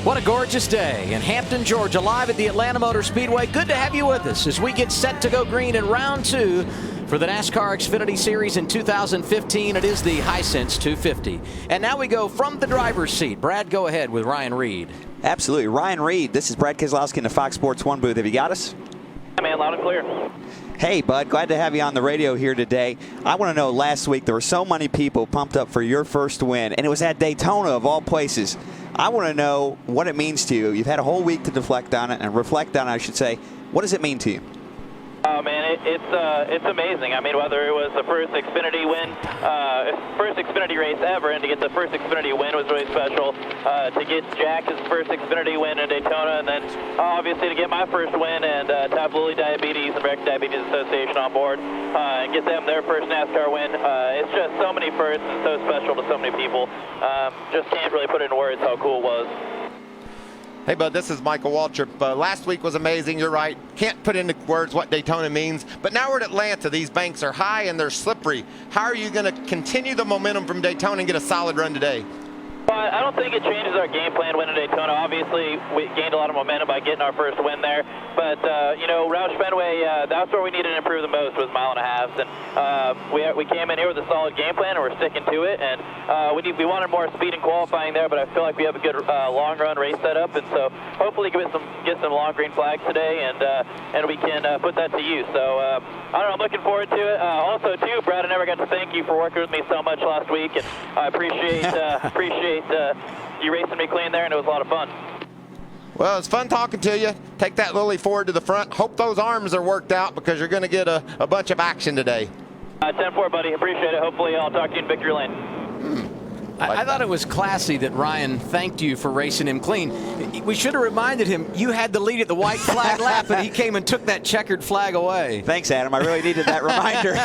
What a gorgeous day in Hampton, Georgia, live at the Atlanta Motor Speedway. Good to have you with us as we get set to go green in round 2 for the NASCAR Xfinity Series in 2015. It is the Hisense 250. And now we go from the driver's seat. Brad, go ahead with Ryan Reed. Absolutely. Ryan Reed, this is Brad Keselowski in the Fox Sports 1 booth. Have you got us? Hey, man, loud and clear. Hey, bud, glad to have you on the radio here today. I want to know, last week there were so many people pumped up for your first win, and it was at Daytona of all places. I want to know what it means to you. You've had a whole week to reflect on it, I should say. What does it mean to you? Oh, man, it's amazing. I mean, whether it was the first Xfinity win, first Xfinity race ever, and to get the first Xfinity win was really special. To get Jack's first Xfinity win in Daytona, and then obviously to get my first win and to have Lilly Diabetes and American Diabetes Association on board and get them their first NASCAR win. It's just so many firsts and so special to so many people. Just can't really put it in words how cool it was. Hey, bud, this is Michael Waltrip. Last week was amazing. You're right. Can't put into words what Daytona means. But now we're at Atlanta. These banks are high and they're slippery. How are you going to continue the momentum from Daytona and get a solid run today? Well, I don't think it changes our game plan winning Daytona. Obviously, we gained a lot of momentum by getting our first win there. But, you know, Roush Fenway, that's where we needed to improve the most was mile and a half. And we came in here with a solid game plan, and we're sticking to it. And we wanted more speed and qualifying there, but I feel like we have a good long run race set up. And so hopefully get some long green flags today, and we can put that to use. So, I don't know, I'm looking forward to it. Also, too, Brad, I never got to thank you for working with me so much last week. And I appreciate you racing me clean there, and it was a lot of fun. Well, it's fun talking to you. Take that Lily forward to the front. Hope those arms are worked out because you're going to get a bunch of action today. 10-4, buddy. Appreciate it. Hopefully I'll talk to you in victory lane. I thought it was classy that Ryan thanked you for racing him clean. We should have reminded him you had the lead at the white flag lap, and he came and took that checkered flag away. Thanks, Adam. I really needed that reminder.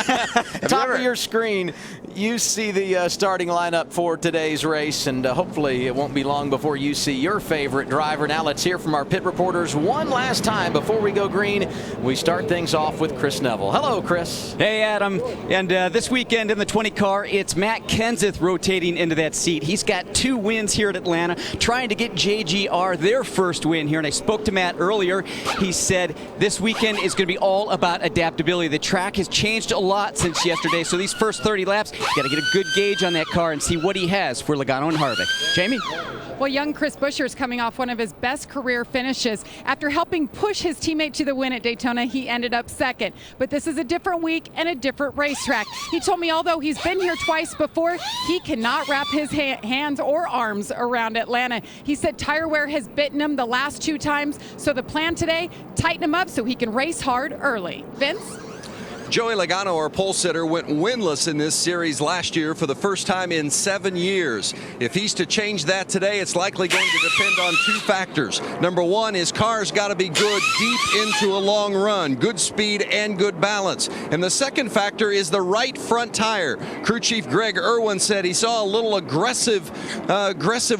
Top of your screen, you see the starting lineup for today's race, and hopefully it won't be long before you see your favorite driver. Now let's hear from our pit reporters one last time before we go green. We start things off with Chris Neville. Hello, Chris. Hey, Adam. And this weekend in the 20 car, it's Matt Kenseth rotating into that seat. He's got 2 wins here at Atlanta, trying to get JGR their first win here. And I spoke to Matt earlier. He said this weekend is going to be all about adaptability. The track has changed a lot since yesterday, so these first 30 laps, you got to get a good gauge on that car and see what he has for Logano and Harvick. Jamie? Well, young Chris Buescher is coming off one of his best career finishes. After helping push his teammate to the win at Daytona, he ended up second. But this is a different week and a different racetrack. He told me although he's been here twice before, he cannot wrap his hands or arms around Atlanta. He said tire wear has bitten him the last 2 times, so the plan today, tighten him up so he can race hard early. Vince? Joey Logano, our pole sitter, went winless in this series last year for the first time in 7 years. If he's to change that today, it's likely going to depend on 2 factors. Number 1, his car's got to be good deep into a long run, good speed and good balance. And the second factor is the right front tire. Crew Chief Greg Irwin said he saw a little aggressive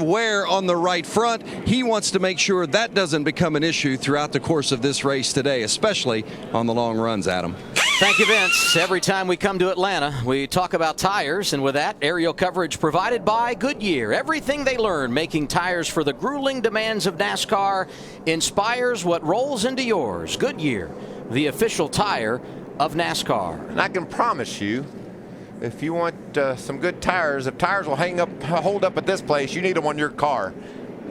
wear on the right front. He wants to make sure that doesn't become an issue throughout the course of this race today, especially on the long runs, Adam. Thank you, Vince. Every time we come to Atlanta, we talk about tires, and with that, aerial coverage provided by Goodyear. Everything they learn making tires for the grueling demands of NASCAR inspires what rolls into yours. Goodyear, the official tire of NASCAR. And I can promise you, if you want some good tires, if tires will hold up at this place, you need them on your car.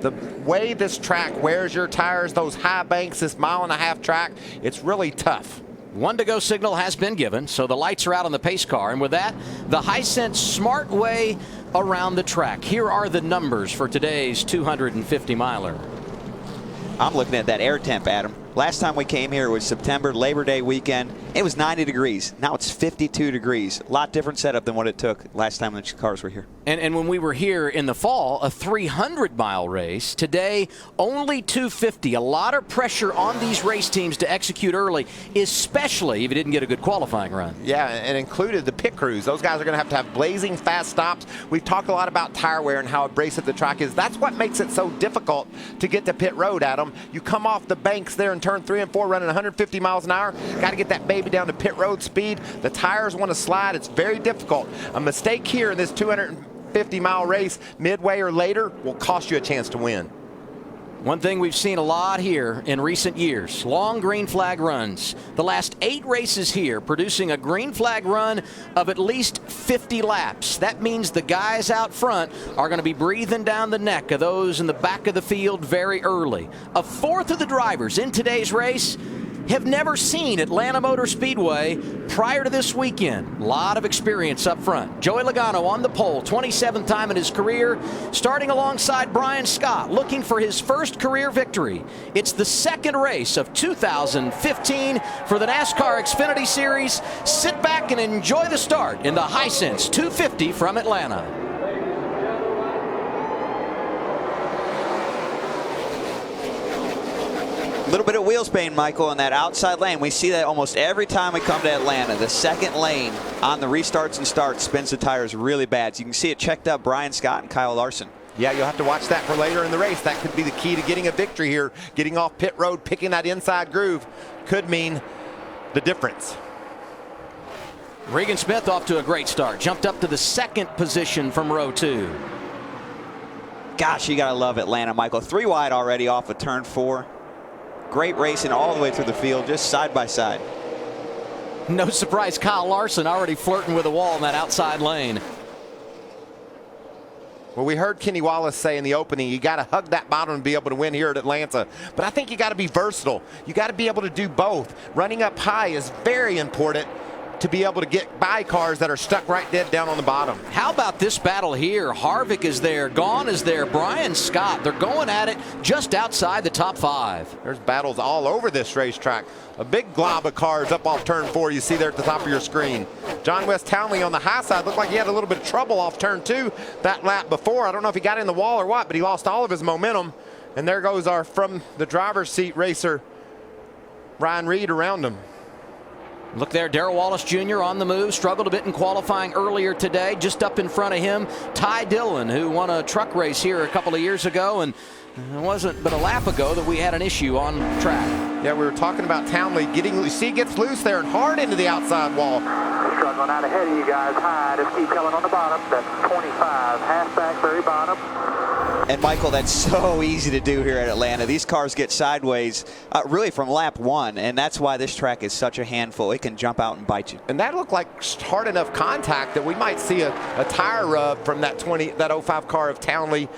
The way this track wears your tires, those high banks, this mile and a half track, it's really tough. 1 to go signal has been given, so the lights are out on the pace car. And with that, the Hisense smart way around the track. Here are the numbers for today's 250 miler. I'm looking at that air temp, Adam. Last time we came here, it was September, Labor Day weekend. It was 90 degrees. Now it's 52 degrees. A lot different setup than what it took last time the cars were here. And when we were here in the fall, a 300-mile race. Today, only 250. A lot of pressure on these race teams to execute early, especially if you didn't get a good qualifying run. Yeah, and included the pit crews. Those guys are going to have blazing fast stops. We've talked a lot about tire wear and how abrasive the track is. That's what makes it so difficult to get to pit road, Adam. You come off the banks there in turn 3 and 4 running 150 miles an hour. Got to get that baby down to pit road speed. The tires want to slide. It's very difficult. A mistake here in this 250-mile race, midway or later, will cost you a chance to win. One thing we've seen a lot here in recent years, long green flag runs. The last 8 races here producing a green flag run of at least 50 laps. That means the guys out front are going to be breathing down the neck of those in the back of the field very early. A fourth of the drivers in today's race have never seen Atlanta Motor Speedway prior to this weekend. A lot of experience up front. Joey Logano on the pole, 27th time in his career, starting alongside Brian Scott, looking for his first career victory. It's the second race of 2015 for the NASCAR Xfinity Series. Sit back and enjoy the start in the Hisense 250 from Atlanta. A little bit of wheel spin, Michael, in that outside lane. We see that almost every time we come to Atlanta. The second lane on the restarts and starts spins the tires really bad. So you can see it checked up Brian Scott and Kyle Larson. Yeah, you'll have to watch that for later in the race. That could be the key to getting a victory here. Getting off pit road, picking that inside groove could mean the difference. Regan Smith off to a great start. Jumped up to the second position from row 2. Gosh, you got to love Atlanta, Michael. 3 wide already off of turn 4. Great racing all the way through the field, just side by side. No surprise, Kyle Larson already flirting with the wall in that outside lane. Well, we heard Kenny Wallace say in the opening, you got to hug that bottom and be able to win here at Atlanta. But I think you got to be versatile. You got to be able to do both. Running up high is very important to be able to get by cars that are stuck right dead down on the bottom. How about this battle here? Harvick is there, Gahn is there, Brian Scott. They're going at it just outside the top 5. There's battles all over this racetrack. A big glob of cars up off turn 4 you see there at the top of your screen. John West Townley on the high side looked like he had a little bit of trouble off turn 2 that lap before. I don't know if he got in the wall or what, but he lost all of his momentum. And there goes our from the driver's seat racer, Ryan Reed, around him. Look there, Darrell Wallace Jr. on the move. Struggled a bit in qualifying earlier today. Just up in front of him, Ty Dillon, who won a truck race here a couple of years ago. And it wasn't but a lap ago that we had an issue on track. Yeah, we were talking about Townley getting, see, gets loose there and hard into the outside wall. Struggling out ahead of you guys. High, just keep coming on the bottom. That's 25, halfback, very bottom. And Michael, that's so easy to do here at Atlanta. These cars get sideways really from lap 1, and that's why this track is such a handful. It can jump out and bite you. And that looked like hard enough contact that we might see a tire rub from that 05 car of Townley.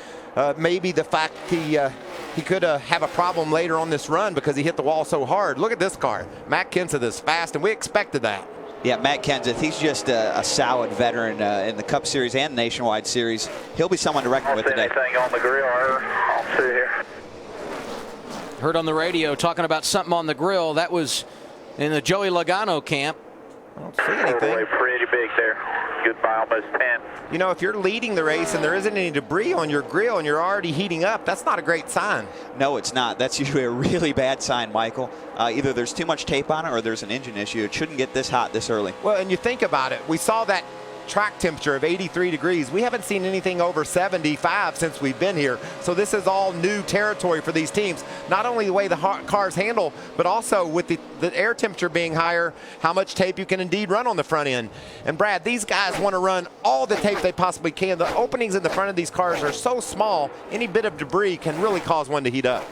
Maybe the fact he could have a problem later on this run because he hit the wall so hard. Look at this car. Matt Kenseth is fast, and we expected that. Yeah, Matt Kenseth, he's just a solid veteran in the Cup Series and Nationwide Series. He'll be someone to reckon with today. Anything on the grill? I'll see here. Heard on the radio talking about something on the grill. That was in the Joey Logano camp. I don't see anything. Pretty big there. Goodbye, almost 10. You know, if you're leading the race and there isn't any debris on your grill and you're already heating up, that's not a great sign. No, it's not. That's usually a really bad sign, Michael. Either there's too much tape on it or there's an engine issue. It shouldn't get this hot this early. Well, and you think about it. We saw that track temperature of 83 degrees. We haven't seen anything over 75 since we've been here. So this is all new territory for these teams. Not only the way the cars handle, but also with the air temperature being higher, how much tape you can indeed run on the front end. And Brad, these guys want to run all the tape they possibly can. The openings in the front of these cars are so small, any bit of debris can really cause one to heat up.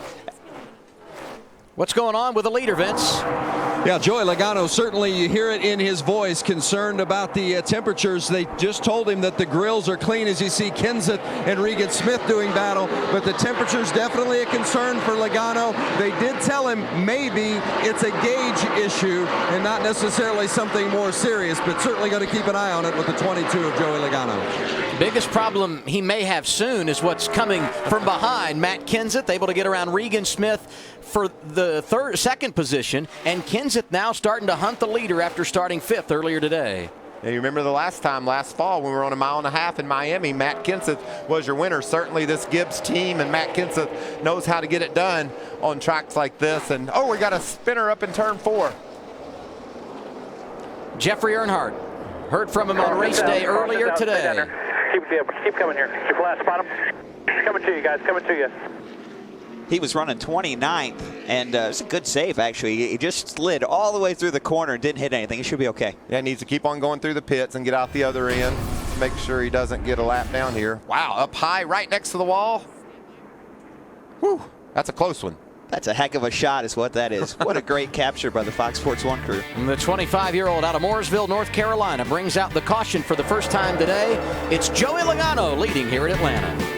What's going on with the leader, Vince? Yeah, Joey Logano, certainly you hear it in his voice, concerned about the temperatures. They just told him that the grills are clean as you see Kenseth and Regan Smith doing battle, but the temperature's definitely a concern for Logano. They did tell him maybe it's a gauge issue and not necessarily something more serious, but certainly going to keep an eye on it with the 22 of Joey Logano. Biggest problem he may have soon is what's coming from behind. Matt Kenseth able to get around Regan Smith for the second position, and Kenseth now starting to hunt the leader after starting 5th earlier today. And you remember the last fall when we were on a 1.5 miles in Miami, Matt Kenseth was your winner. Certainly this Gibbs team and Matt Kenseth knows how to get it done on tracks like this. And oh, we got a spinner up in turn 4. Jeffrey Earnhardt, heard from him on race day earlier today. Keep coming here. Keep flat spot him. Coming to you guys, coming to you. He was running 29th, and it's a good save, actually. He just slid all the way through the corner and didn't hit anything. He should be okay. Yeah, needs to keep on going through the pits and get out the other end. Make sure he doesn't get a lap down here. Wow, up high right next to the wall. Whew. That's a close one. That's a heck of a shot is what that is. What a great capture by the Fox Sports 1 crew. And the 25-year-old out of Mooresville, North Carolina, brings out the caution for the first time today. It's Joey Logano leading here at Atlanta.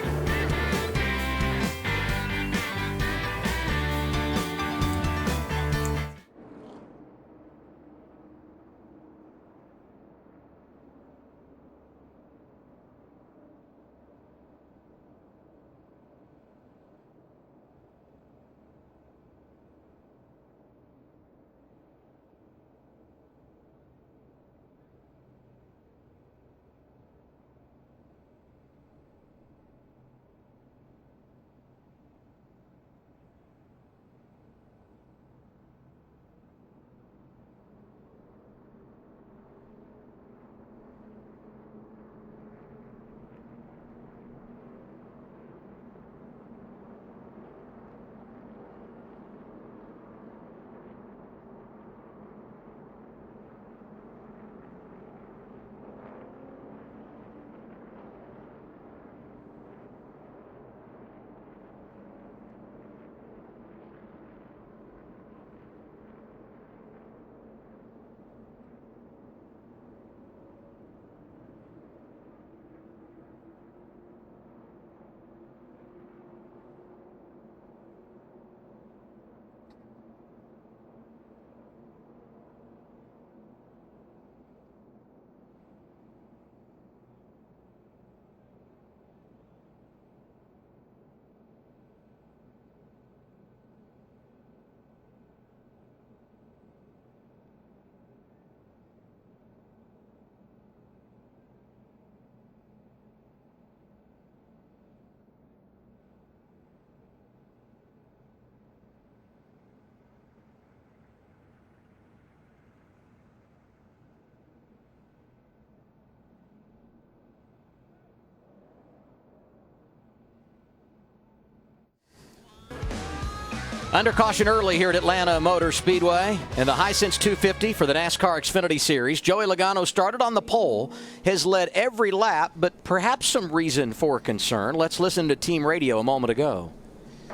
Under caution early here at Atlanta Motor Speedway in the Hisense 250 for the NASCAR Xfinity Series. Joey Logano started on the pole, has led every lap, but perhaps some reason for concern. Let's listen to team radio a moment ago.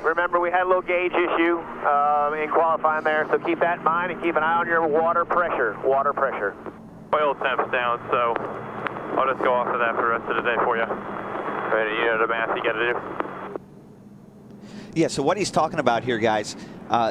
Remember, we had a little gauge issue in qualifying there, so keep that in mind and keep an eye on your water pressure. Water pressure. Oil temp's down, so I'll just go off of that for the rest of the day for you. Ready, you know the math you got to do. Yeah, so what he's talking about here, guys,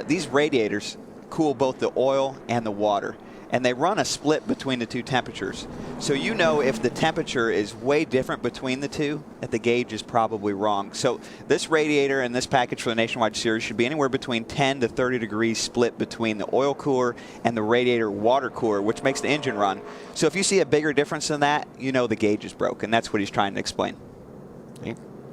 these radiators cool both the oil and the water, and they run a split between the two temperatures. So you know if the temperature is way different between the two, that the gauge is probably wrong. So this radiator and this package for the Nationwide Series should be anywhere between 10 to 30 degrees split between the oil cooler and the radiator water cooler, which makes the engine run. So if you see a bigger difference than that, you know the gauge is broken. That's what he's trying to explain.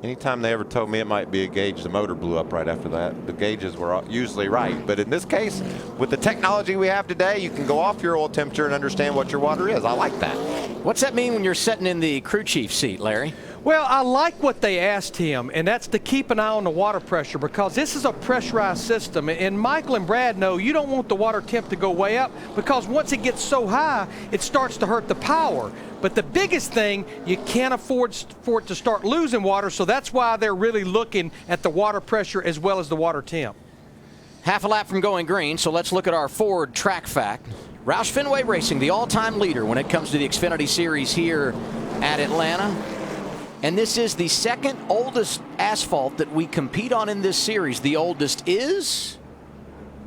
Anytime they ever told me it might be a gauge, the motor blew up right after that. The gauges were usually right. But in this case, with the technology we have today, you can go off your oil temperature and understand what your water is. I like that. What's that mean when you're sitting in the crew chief seat, Larry? Well, I like what they asked him, and that's to keep an eye on the water pressure, because this is a pressurized system. And Michael and Brad know you don't want the water temp to go way up, because once it gets so high, it starts to hurt the power. But the biggest thing, you can't afford for it to start losing water, so that's why they're really looking at the water pressure as well as the water temp. Half a lap from going green, so let's look at our Ford track fact. Roush Fenway Racing, the all-time leader when it comes to the Xfinity Series here at Atlanta. And this is the second oldest asphalt that we compete on in this series. The oldest is,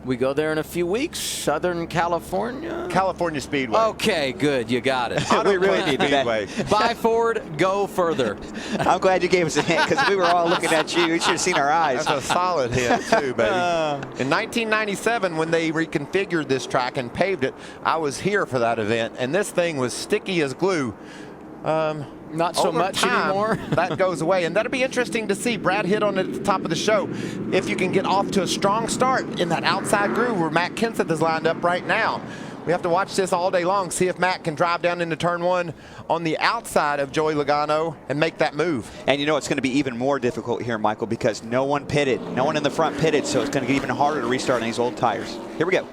we go there in a few weeks, Southern California? California Speedway. Okay, good, you got it. We really need Speedway. that. Bye, Ford, go further. I'm glad you gave us a hint, because we were all looking at you. You should have seen our eyes. That's a solid hit, too, baby. In 1997, when they reconfigured this track and paved it, I was here for that event, and this thing was sticky as glue. Not so Over much time, anymore. That goes away, and that'll be interesting to see. Brad hit on it at the top of the show. If you can get off to a strong start in that outside groove where Matt Kenseth is lined up right now. We have to watch this all day long, see if Matt can drive down into turn one on the outside of Joey Logano and make that move. And you know it's going to be even more difficult here, Michael, because no one pitted. No one in the front pitted, so it's going to get even harder to restart on these old tires. Here we go.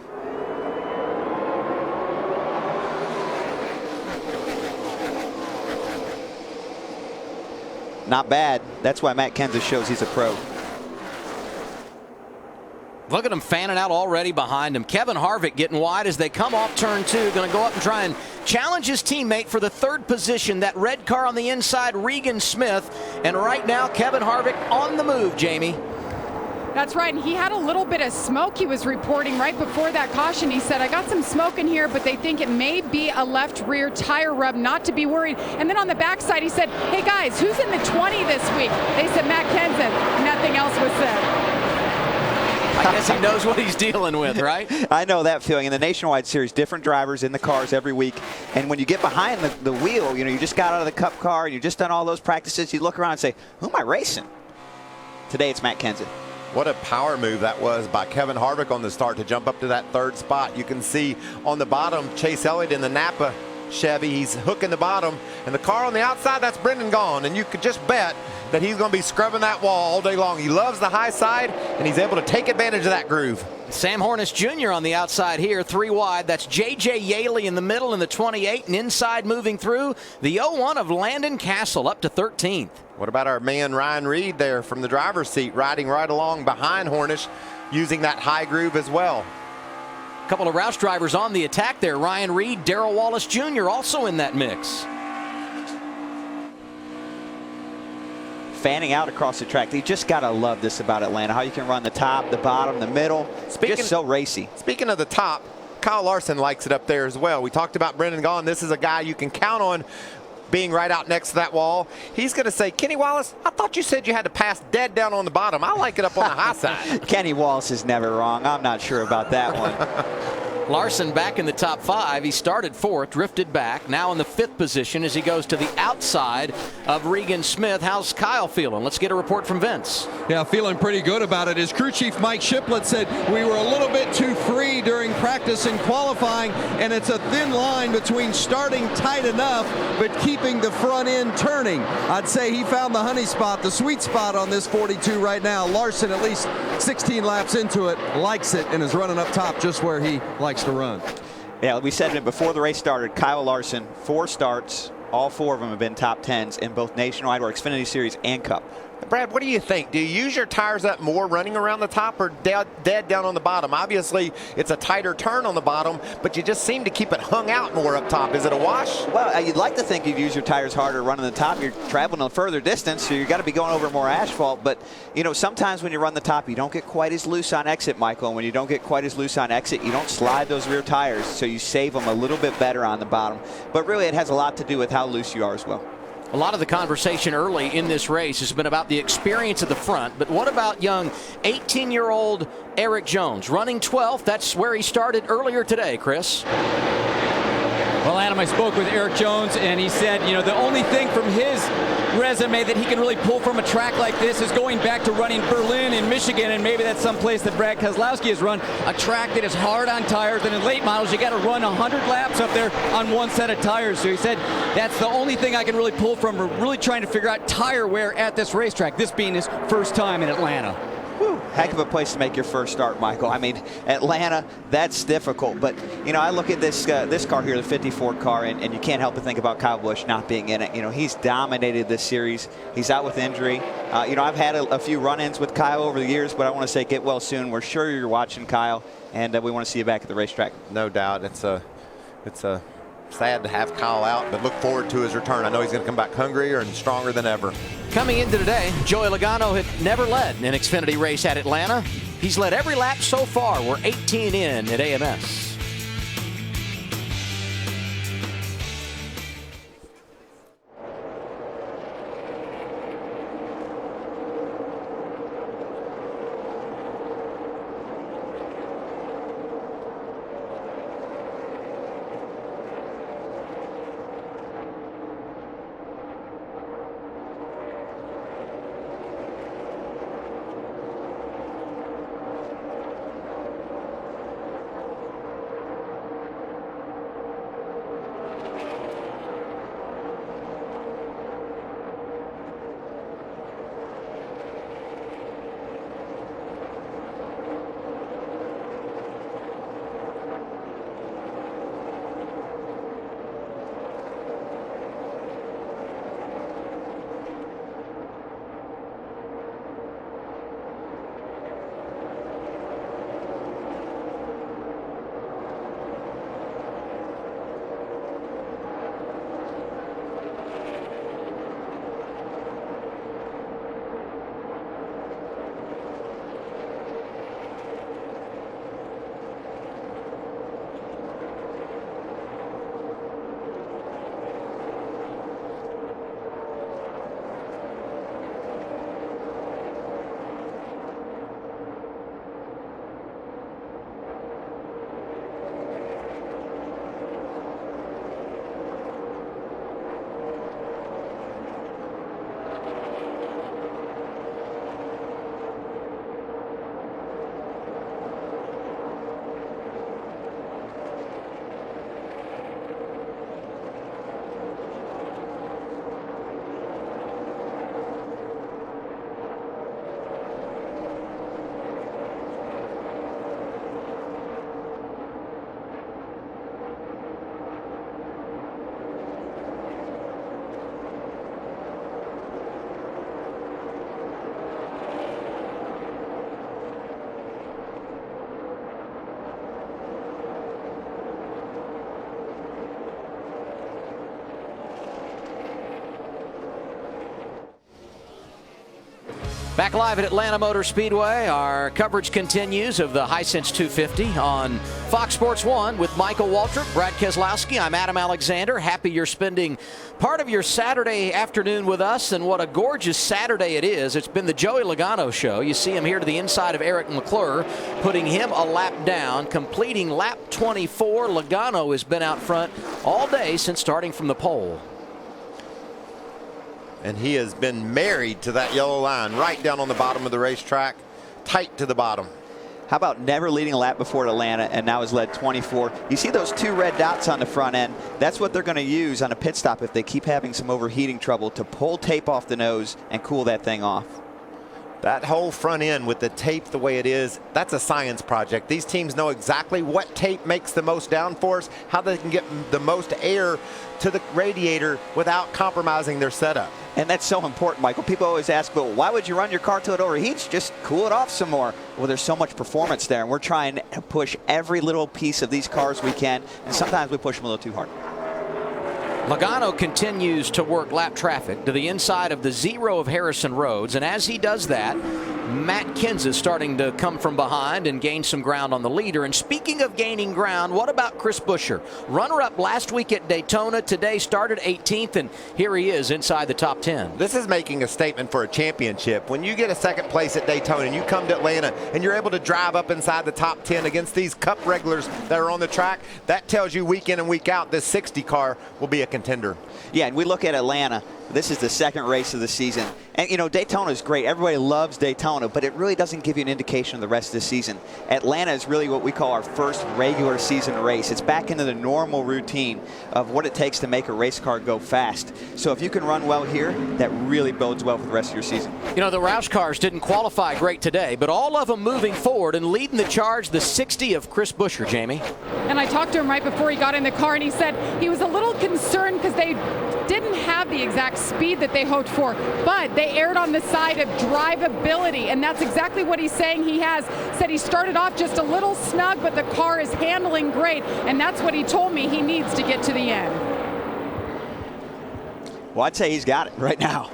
Not bad. That's why Matt Kenseth shows he's a pro. Look at him fanning out already behind him. Kevin Harvick getting wide as they come off turn 2. Going to go up and try and challenge his teammate for the 3rd position. That red car on the inside, Regan Smith. And right now, Kevin Harvick on the move, Jamie. That's right, and he had a little bit of smoke he was reporting right before that caution. He said, I got some smoke in here, but they think it may be a left rear tire rub, not to be worried. And then on the backside, he said, hey guys, who's in the 20 this week? They said Matt Kenseth. Nothing else was said. I guess he knows what he's dealing with, right? I know that feeling. In the Nationwide Series, different drivers in the cars every week. And when you get behind the wheel, you just got out of the Cup car, and you've just done all those practices, you look around and say, who am I racing? Today it's Matt Kenseth. What a power move that was by Kevin Harvick on the start to jump up to that 3rd spot. You can see on the bottom, Chase Elliott in the Napa Chevy. He's hooking the bottom. And the car on the outside, that's Brendan Gaughan. And you could just bet that he's going to be scrubbing that wall all day long. He loves the high side, and he's able to take advantage of that groove. Sam Hornish Jr. on the outside here, 3 wide. That's J.J. Yaley in the middle in the 28, and inside moving through the 01 of Landon Castle up to 13th. What about our man Ryan Reed there from the driver's seat, riding right along behind Hornish, using that high groove as well? A couple of Roush drivers on the attack there. Ryan Reed, Darrell Wallace Jr. also in that mix. Fanning out across the track. You just got to love this about Atlanta, how you can run the top, the bottom, the middle. Just so racy. Speaking of the top, Kyle Larson likes it up there as well. We talked about Brendan Gaughan. This is a guy you can count on being right out next to that wall. He's going to say, Kenny Wallace, I thought you said you had to pass dead down on the bottom. I like it up on the high side. Kenny Wallace is never wrong. I'm not sure about that one. Larson back in the top 5. He started 4th, drifted back, now in the 5th position as he goes to the outside of Regan Smith. How's Kyle feeling? Let's get a report from Vince. Yeah, feeling pretty good about it. His crew chief Mike Shiplett said we were a little bit too free during practice and qualifying, and it's a thin line between starting tight enough but keeping the front end turning. I'd say he found the honey spot, the sweet spot on this 42 right now. Larson, at least 16 laps into it, likes it and is running up top just where he likes to run. Yeah, we said it before the race started. Kyle Larson, 4 starts. All 4 of them have been top 10s in both Nationwide or Xfinity Series and Cup. Brad, what do you think? Do you use your tires up more running around the top or dead down on the bottom? Obviously, it's a tighter turn on the bottom, but you just seem to keep it hung out more up top. Is it a wash? Well, you'd like to think you'd use your tires harder running the top. You're traveling a further distance, so you've got to be going over more asphalt. But, sometimes when you run the top, you don't get quite as loose on exit, Michael. And when you don't get quite as loose on exit, you don't slide those rear tires, so you save them a little bit better on the bottom. But really, it has a lot to do with how loose you are as well. A lot of the conversation early in this race has been about the experience at the front, but what about young 18-year-old Eric Jones running 12th? That's where he started earlier today, Chris. Well, Adam, I spoke with Eric Jones, and he said, the only thing from his resume that he can really pull from a track like this is going back to running Berlin in Michigan, and maybe that's someplace that Brad Keselowski has run, a track that is hard on tires, and in late models you got to run 100 laps up there on one set of tires. So he said that's the only thing I can really pull from. We're really trying to figure out tire wear at this racetrack, this being his first time in Atlanta. Whew, heck of a place to make your first start, Michael. I mean, Atlanta, that's difficult. But, I look at this car here, the 54 car, and you can't help but think about Kyle Busch not being in it. He's dominated this series. He's out with injury. I've had a few run-ins with Kyle over the years, but I want to say get well soon. We're sure you're watching, Kyle, and we want to see you back at the racetrack. No doubt. It's a sad to have Kyle out, but look forward to his return. I know he's going to come back hungrier and stronger than ever. Coming into today, Joey Logano had never led an Xfinity race at Atlanta. He's led every lap so far. We're 18 in at AMS. Back live at Atlanta Motor Speedway, our coverage continues of the Hisense 250 on Fox Sports 1 with Michael Waltrip, Brad Keselowski. I'm Adam Alexander. Happy you're spending part of your Saturday afternoon with us, and what a gorgeous Saturday it is. It's been the Joey Logano show. You see him here to the inside of Eric McClure, putting him a lap down, completing lap 24. Logano has been out front all day since starting from the pole. And he has been married to that yellow line right down on the bottom of the racetrack, tight to the bottom. How about never leading a lap before at Atlanta and now has led 24? You see those 2 red dots on the front end? That's what they're going to use on a pit stop if they keep having some overheating trouble, to pull tape off the nose and cool that thing off. That whole front end with the tape the way it is, that's a science project. These teams know exactly what tape makes the most downforce, how they can get the most air to the radiator without compromising their setup. And that's so important, Michael. People always ask, well, why would you run your car till it overheats? Just cool it off some more. Well, there's so much performance there, and we're trying to push every little piece of these cars we can, and sometimes we push them a little too hard. Logano continues to work lap traffic to the inside of the 0 of Harrison Roads, and as he does that, Matt Kenseth starting to come from behind and gain some ground on the leader. And speaking of gaining ground, what about Chris Buescher? Runner-up last week at Daytona, today started 18th, and here he is inside the top 10. This is making a statement for a championship. When you get a second place at Daytona and you come to Atlanta and you're able to drive up inside the top 10 against these Cup regulars that are on the track, that tells you week in and week out this 60 car will be a contender. Yeah, and we look at Atlanta. This is the second race of the season. And, you know, Daytona is great. Everybody loves Daytona, but it really doesn't give you an indication of the rest of the season. Atlanta is really what we call our first regular season race. It's back into the normal routine of what it takes to make a race car go fast. So if you can run well here, that really bodes well for the rest of your season. You know, the Roush cars didn't qualify great today, but all of them moving forward and leading the charge, the 60 of Chris Buescher, Jamie. And I talked to him right before he got in the car, and he said he was a little concerned because they didn't have the exact speed that they hoped for, but they erred on the side of drivability, and that's exactly what he's saying he has. Said he started off just a little snug, but the car is handling great, and that's what he told me he needs to get to the end. Well, I'd say he's got it right now.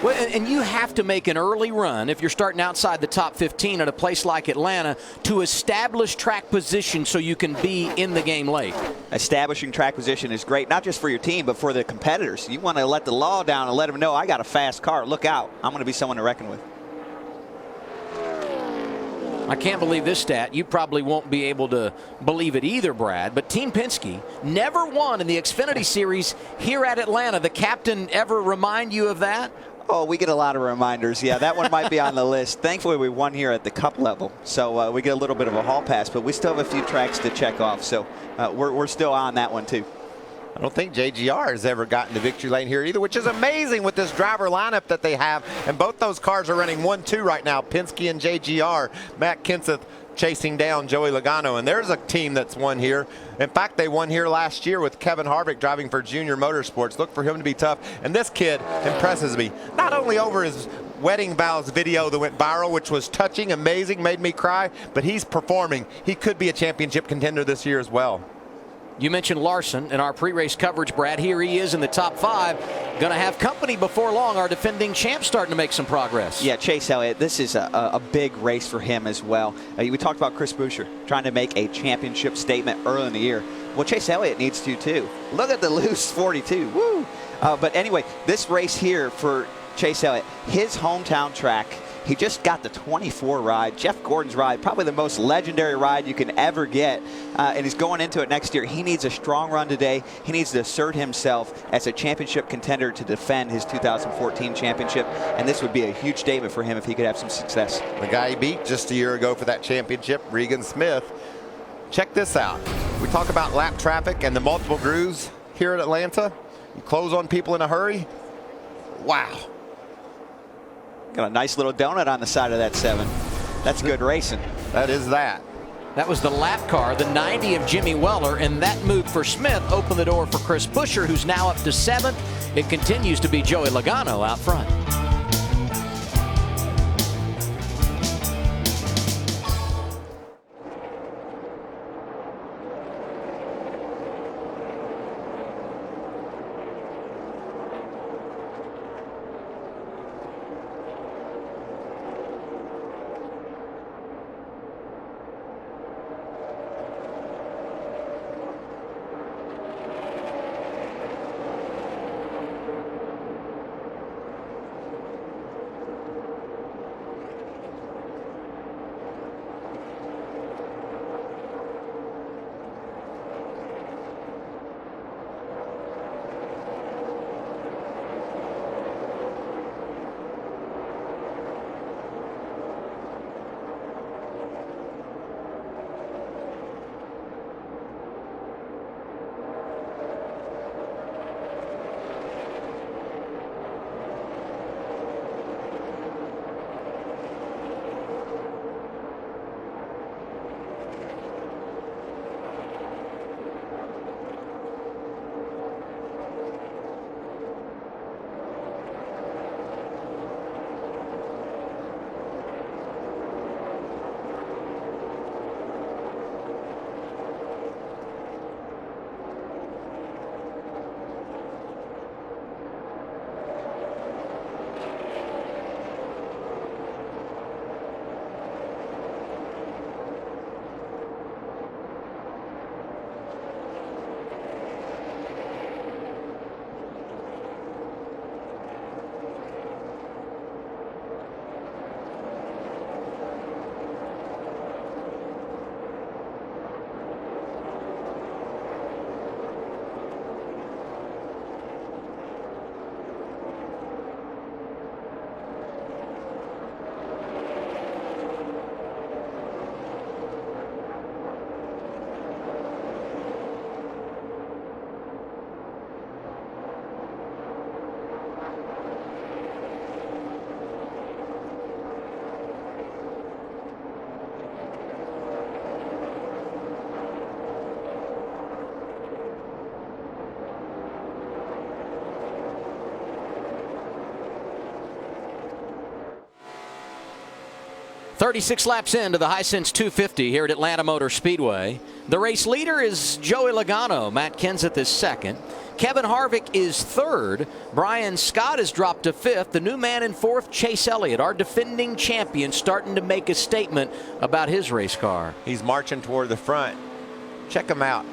Well, and you have to make an early run if you're starting outside the top 15 at a place like Atlanta to establish track position so you can be in the game late. Establishing track position is great, not just for your team, but for the competitors. You want to let the law down and let them know, I got a fast car. Look out. I'm going to be someone to reckon with. I can't believe this stat. You probably won't be able to believe it either, Brad, but Team Penske never won in the Xfinity Series here at Atlanta. The captain ever remind you of that? Oh, we get a lot of reminders. Yeah, that one might be on the list. Thankfully, we won here at the Cup level, so we get a little bit of a hall pass, but we still have a few tracks to check off, so we're still on that one, too. I don't think JGR has ever gotten to victory lane here either, which is amazing with this driver lineup that they have, and both those cars are running 1-2 right now, Penske and JGR. Matt Kenseth chasing down Joey Logano, and there's a team that's won here. In fact, they won here last year with Kevin Harvick driving for Junior Motorsports. Look for him to be tough, and this kid impresses me, not only over his wedding vows video that went viral, which was touching, amazing, made me cry, but he's performing. He could be a championship contender this year as well. You mentioned Larson in our pre-race coverage, Brad. Here he is in the top 5. Going to have company before long. Our defending champ starting to make some progress. Yeah, Chase Elliott, this is a big race for him as well. We talked about Chris Buescher trying to make a championship statement early in the year. Well, Chase Elliott needs to, too. Look at the loose 42. Woo! But anyway, this race here for Chase Elliott, his hometown track, he just got the 24 ride, Jeff Gordon's ride, probably the most legendary ride you can ever get, and he's going into it next year. He needs a strong run today. He needs to assert himself as a championship contender to defend his 2014 championship, and this would be a huge statement for him if he could have some success. The guy he beat just a year ago for that championship, Regan Smith. Check this out. We talk about lap traffic and the multiple grooves here at Atlanta. You close on people in a hurry. Wow. Got a nice little donut on the side of that 7. That's good racing. That is that. That was the lap car, the 90 of Jimmy Weller, and that move for Smith opened the door for Chris Buescher, who's now up to 7th. It continues to be Joey Logano out front. 36 laps into the Hisense 250 here at Atlanta Motor Speedway. The race leader is Joey Logano. Matt Kenseth is second. Kevin Harvick is third. Brian Scott has dropped to fifth. The new man in fourth, Chase Elliott, our defending champion, starting to make a statement about his race car. He's marching toward the front. Check him out.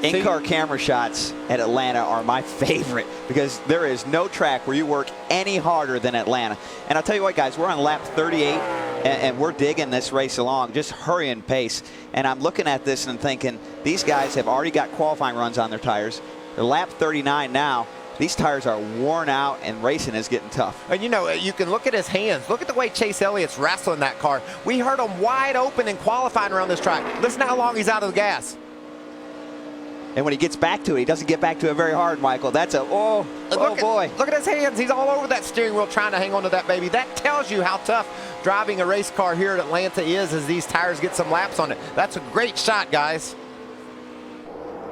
In-car camera shots at Atlanta are my favorite because there is no track where you work any harder than Atlanta. And I'll tell you what, guys, we're on lap 38, and we're digging this race along, just hurrying pace. And I'm looking at this and thinking, these guys have already got qualifying runs on their tires. They're lap 39 now. These tires are worn out, and racing is getting tough. And you know, you can look at his hands. Look at the way Chase Elliott's wrestling that car. We heard him wide open in qualifying around this track. Listen to how long he's out of the gas. And when he gets back to it, he doesn't get back to it very hard, Michael. That's a, oh boy. Look at his hands. He's all over that steering wheel trying to hang on to that baby. That tells you how tough driving a race car here at Atlanta is as these tires get some laps on it. That's a great shot, guys.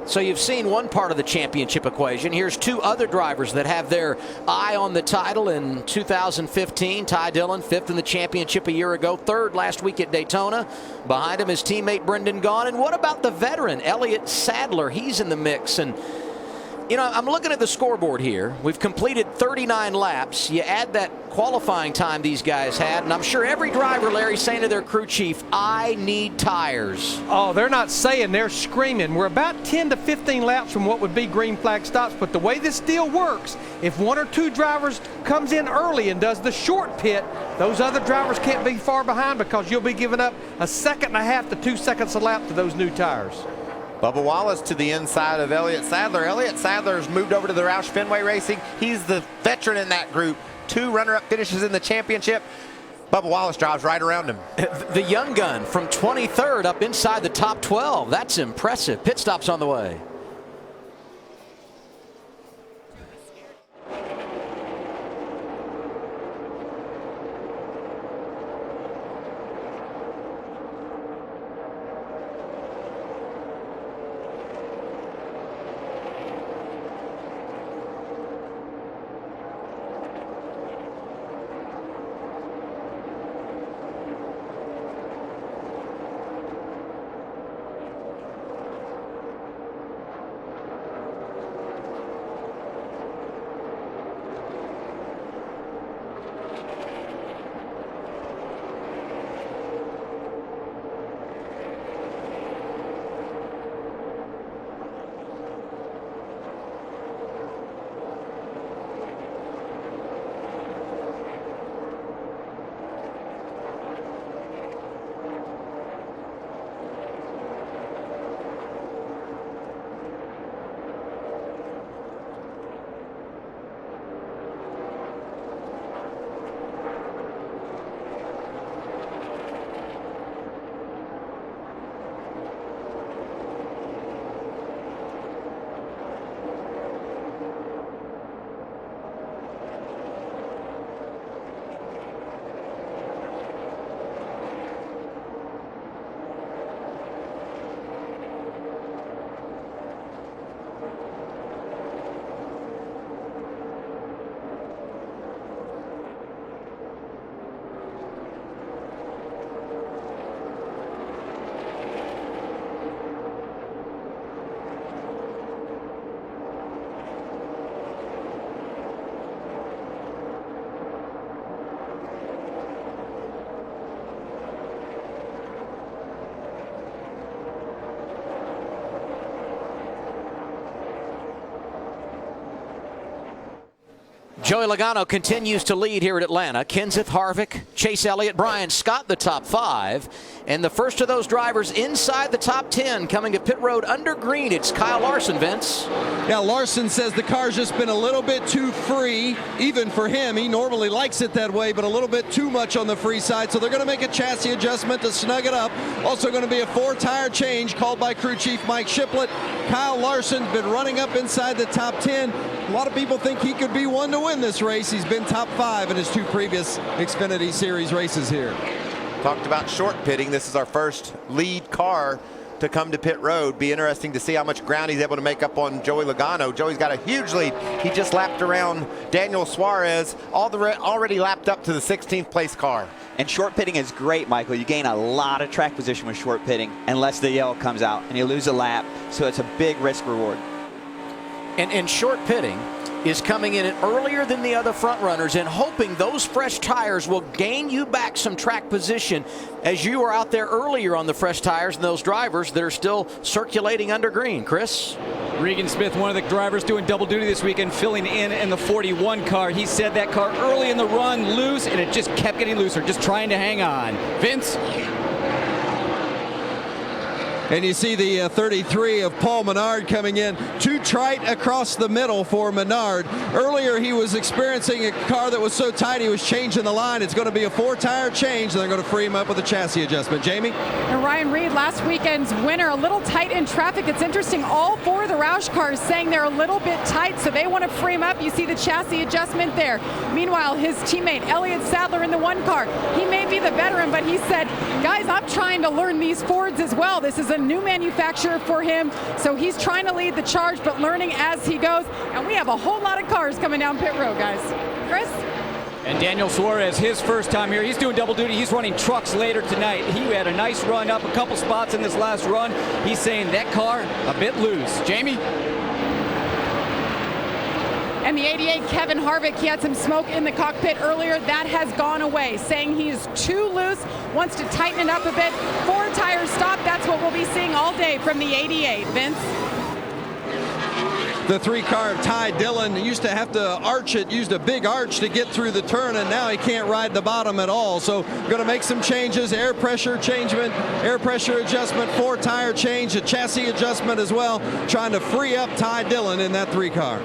So you've seen one part of the championship equation. Here's two other drivers that have their eye on the title in 2015. Ty Dillon, fifth in the championship a year ago, third last week at Daytona. Behind him, his teammate Brendan Gaughan. And what about the veteran, Elliott Sadler? He's in the mix. And, you know, I'm looking at the scoreboard here. We've completed 39 laps. You add that qualifying time these guys had, and I'm sure every driver, Larry, saying to their crew chief, I need tires. Oh, they're not saying, they're screaming. We're about 10 to 15 laps from what would be green flag stops, but the way this deal works, if one or two drivers comes in early and does the short pit, those other drivers can't be far behind because you'll be giving up a second and a half to 2 seconds a lap to those new tires. Bubba Wallace to the inside of Elliott Sadler. Elliott Sadler's moved over to the Roush Fenway Racing. He's the veteran in that group. 2 runner-up finishes in the championship. Bubba Wallace drives right around him. The young gun from 23rd up inside the top 12. That's impressive. Pit stops on the way. Joey Logano continues to lead here at Atlanta. Kenseth, Harvick, Chase Elliott, Brian Scott, the top 5. And the first of those drivers inside the top 10 coming to pit road under green. It's Kyle Larson, Vince. Yeah, Larson says the car's just been a little bit too free, even for him. He normally likes it that way, but a little bit too much on the free side. So they're going to make a chassis adjustment to snug it up. Also going to be a 4-tire change called by crew chief Mike Shiplett. Kyle Larson's been running up inside the top 10. A lot of people think he could be one to win this race. He's been top 5 in his 2 previous Xfinity Series races here. Talked about short pitting. This is our first lead car to come to pit road. Be interesting to see how much ground he's able to make up on Joey Logano. Joey's got a huge lead. He just lapped around Daniel Suarez, already lapped up to the 16th place car. And short pitting is great, Michael. You gain a lot of track position with short pitting unless the yellow comes out and you lose a lap. So it's a big risk reward. And short pitting is coming in earlier than the other front runners and hoping those fresh tires will gain you back some track position as you were out there earlier on the fresh tires and those drivers that are still circulating under green. Chris? Regan Smith, one of the drivers doing double duty this weekend, filling in the 41 car. He said that car early in the run loose, and it just kept getting looser, just trying to hang on. Vince? And you see the 33 of Paul Menard coming in. Too tight across the middle for Menard. Earlier he was experiencing a car that was so tight he was changing the line. It's going to be a 4-tire change, and they're going to free him up with a chassis adjustment. Jamie? And Ryan Reed, last weekend's winner, a little tight in traffic. It's interesting, all 4 of the Roush cars saying they're a little bit tight, so they want to free him up. You see the chassis adjustment there. Meanwhile, his teammate, Elliott Sadler, in the 1 car, he may be the veteran, but he said, guys, I'm trying to learn these Fords as well. This is a new manufacturer for him, so he's trying to lead the charge but learning as he goes. And we have a whole lot of cars coming down pit road, guys. Chris? And Daniel Suarez, his first time here. He's doing double duty. He's running trucks later tonight. He had a nice run up, a couple spots in this last run. He's saying that car a bit loose. Jamie? And the 88, Kevin Harvick, he had some smoke in the cockpit earlier. That has gone away, saying he is too loose, wants to tighten it up a bit. 4-tire stop, that's what we'll be seeing all day from the 88. Vince? The 3-car of Ty Dillon used to have to arch it, used a big arch to get through the turn, and now he can't ride the bottom at all. So going to make some changes, air pressure adjustment, 4-tire change, a chassis adjustment as well, trying to free up Ty Dillon in that 3-car.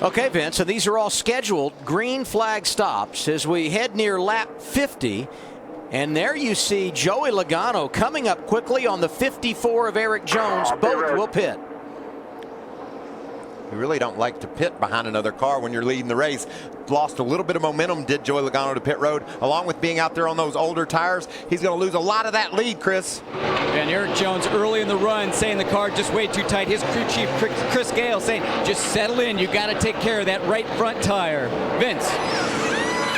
Okay, Vince, so these are all scheduled green flag stops as we head near lap 50. And there you see Joey Logano coming up quickly on the 54 of Eric Jones. Both will pit. You really don't like to pit behind another car when you're leading the race. Lost a little bit of momentum, did Joey Logano to pit road. Along with being out there on those older tires, he's going to lose a lot of that lead, Chris. And Eric Jones early in the run saying the car just way too tight. His crew chief, Chris Gale, saying just settle in. You got to take care of that right front tire. Vince?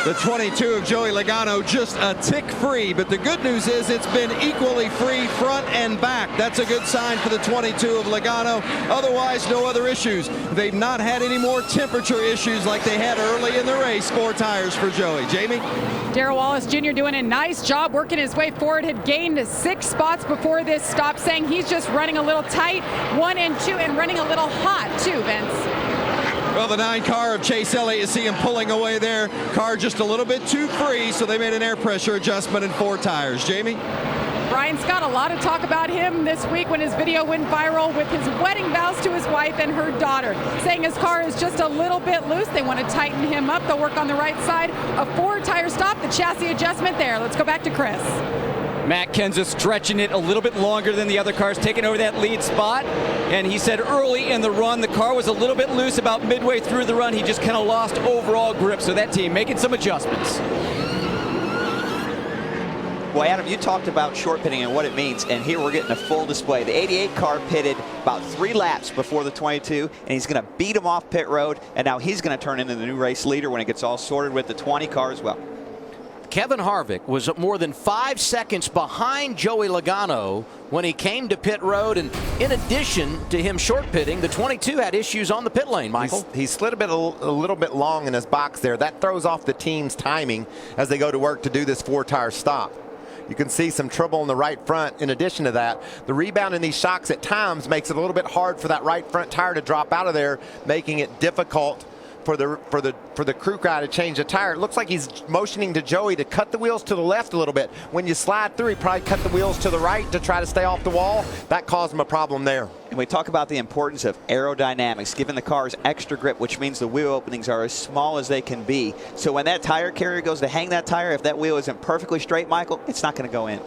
The 22 of Joey Logano just a tick free, but the good news is it's been equally free front and back. That's a good sign for the 22 of Logano. Otherwise, no other issues. They've not had any more temperature issues like they had early in the race. 4 tires for Joey. Jamie? Darrell Wallace Jr. doing a nice job working his way forward. Had gained 6 spots before this stop, saying he's just running a little tight, 1 and 2, and running a little hot too, Vince. Well, the 9 car of Chase Elliott, you see him pulling away there. Car just a little bit too free, so they made an air pressure adjustment in 4 tires. Jamie? Brian Scott, a lot of talk about him this week when his video went viral with his wedding vows to his wife and her daughter, saying his car is just a little bit loose. They want to tighten him up. They'll work on the right side. A 4-tire stop, the chassis adjustment there. Let's go back to Chris. Matt Kenseth stretching it a little bit longer than the other cars, taking over that lead spot. And he said early in the run, the car was a little bit loose about midway through the run. He just kind of lost overall grip. So that team making some adjustments. Well, Adam, you talked about short pitting and what it means, and here we're getting a full display. The 88 car pitted about 3 laps before the 22, and he's going to beat him off pit road, and now he's going to turn into the new race leader when it gets all sorted with the 20 car as well. Kevin Harvick was more than 5 seconds behind Joey Logano when he came to pit road, and in addition to him short pitting, the 22 had issues on the pit lane, Michael. He slid a little bit long in his box there. That throws off the team's timing as they go to work to do this 4-tire stop. You can see some trouble in the right front. In addition to that, the rebound in these shocks at times makes it a little bit hard for that right front tire to drop out of there, making it difficult for the crew guy to change the tire. It looks like he's motioning to Joey to cut the wheels to the left a little bit. When you slide through, he probably cut the wheels to the right to try to stay off the wall. That caused him a problem there. And we talk about the importance of aerodynamics, giving the cars extra grip, which means the wheel openings are as small as they can be. So when that tire carrier goes to hang that tire, if that wheel isn't perfectly straight, Michael, it's not going to go in.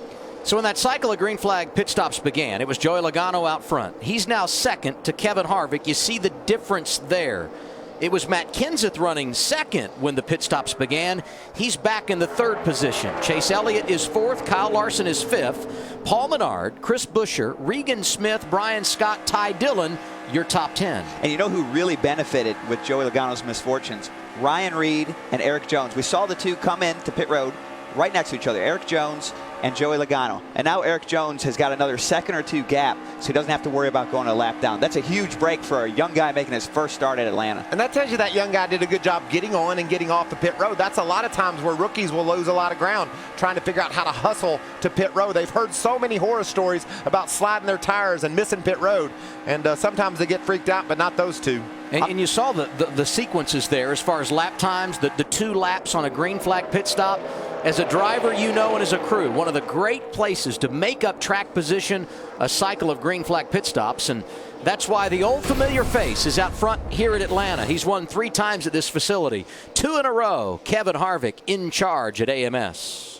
So when that cycle of green flag pit stops began, it was Joey Logano out front. He's now second to Kevin Harvick. You see the difference there. It was Matt Kenseth running second when the pit stops began. He's back in the third position. Chase Elliott is fourth. Kyle Larson is fifth. Paul Menard, Chris Buescher, Regan Smith, Brian Scott, Ty Dillon, your top 10. And you know who really benefited with Joey Logano's misfortunes? Ryan Reed and Eric Jones. We saw the two come in to pit road right next to each other, Eric Jones and Joey Logano. And now Eric Jones has got another second or two gap, so he doesn't have to worry about going a lap down. That's a huge break for a young guy making his first start at Atlanta. And that tells you that young guy did a good job getting on and getting off the pit road. That's a lot of times where rookies will lose a lot of ground trying to figure out how to hustle to pit road. They've heard so many horror stories about sliding their tires and missing pit road. And sometimes they get freaked out, but not those two. And you saw the sequences there as far as lap times, the 2 laps on a green flag pit stop. As a driver, you know, and as a crew, one of the great places to make up track position, a cycle of green flag pit stops. And that's why the old familiar face is out front here at Atlanta. He's won 3 times at this facility. 2 in a row. Kevin Harvick in charge at AMS.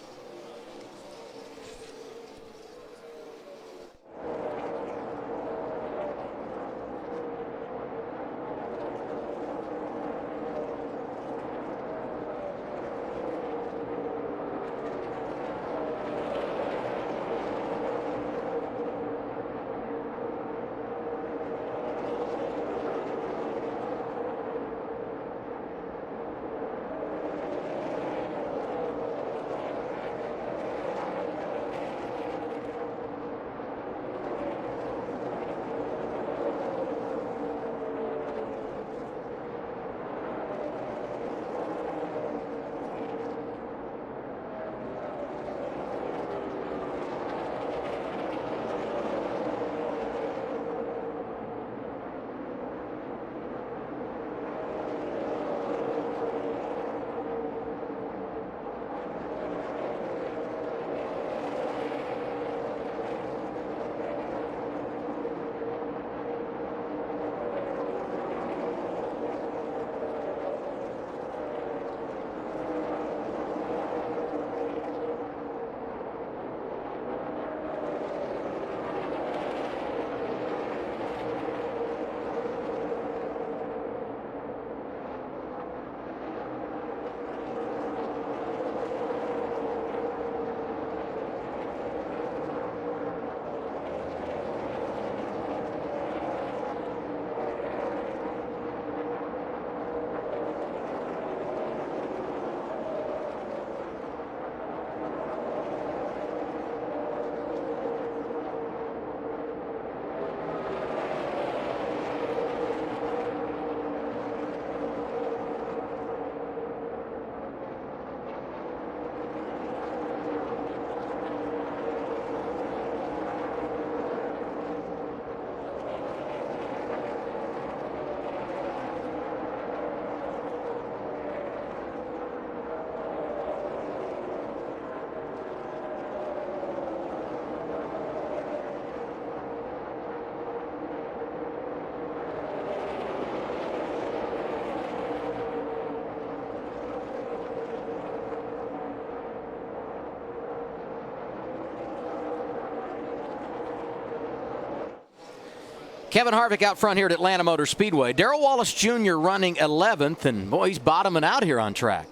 Kevin Harvick out front here at Atlanta Motor Speedway. Darrell Wallace Jr. running 11th, and boy, he's bottoming out here on track.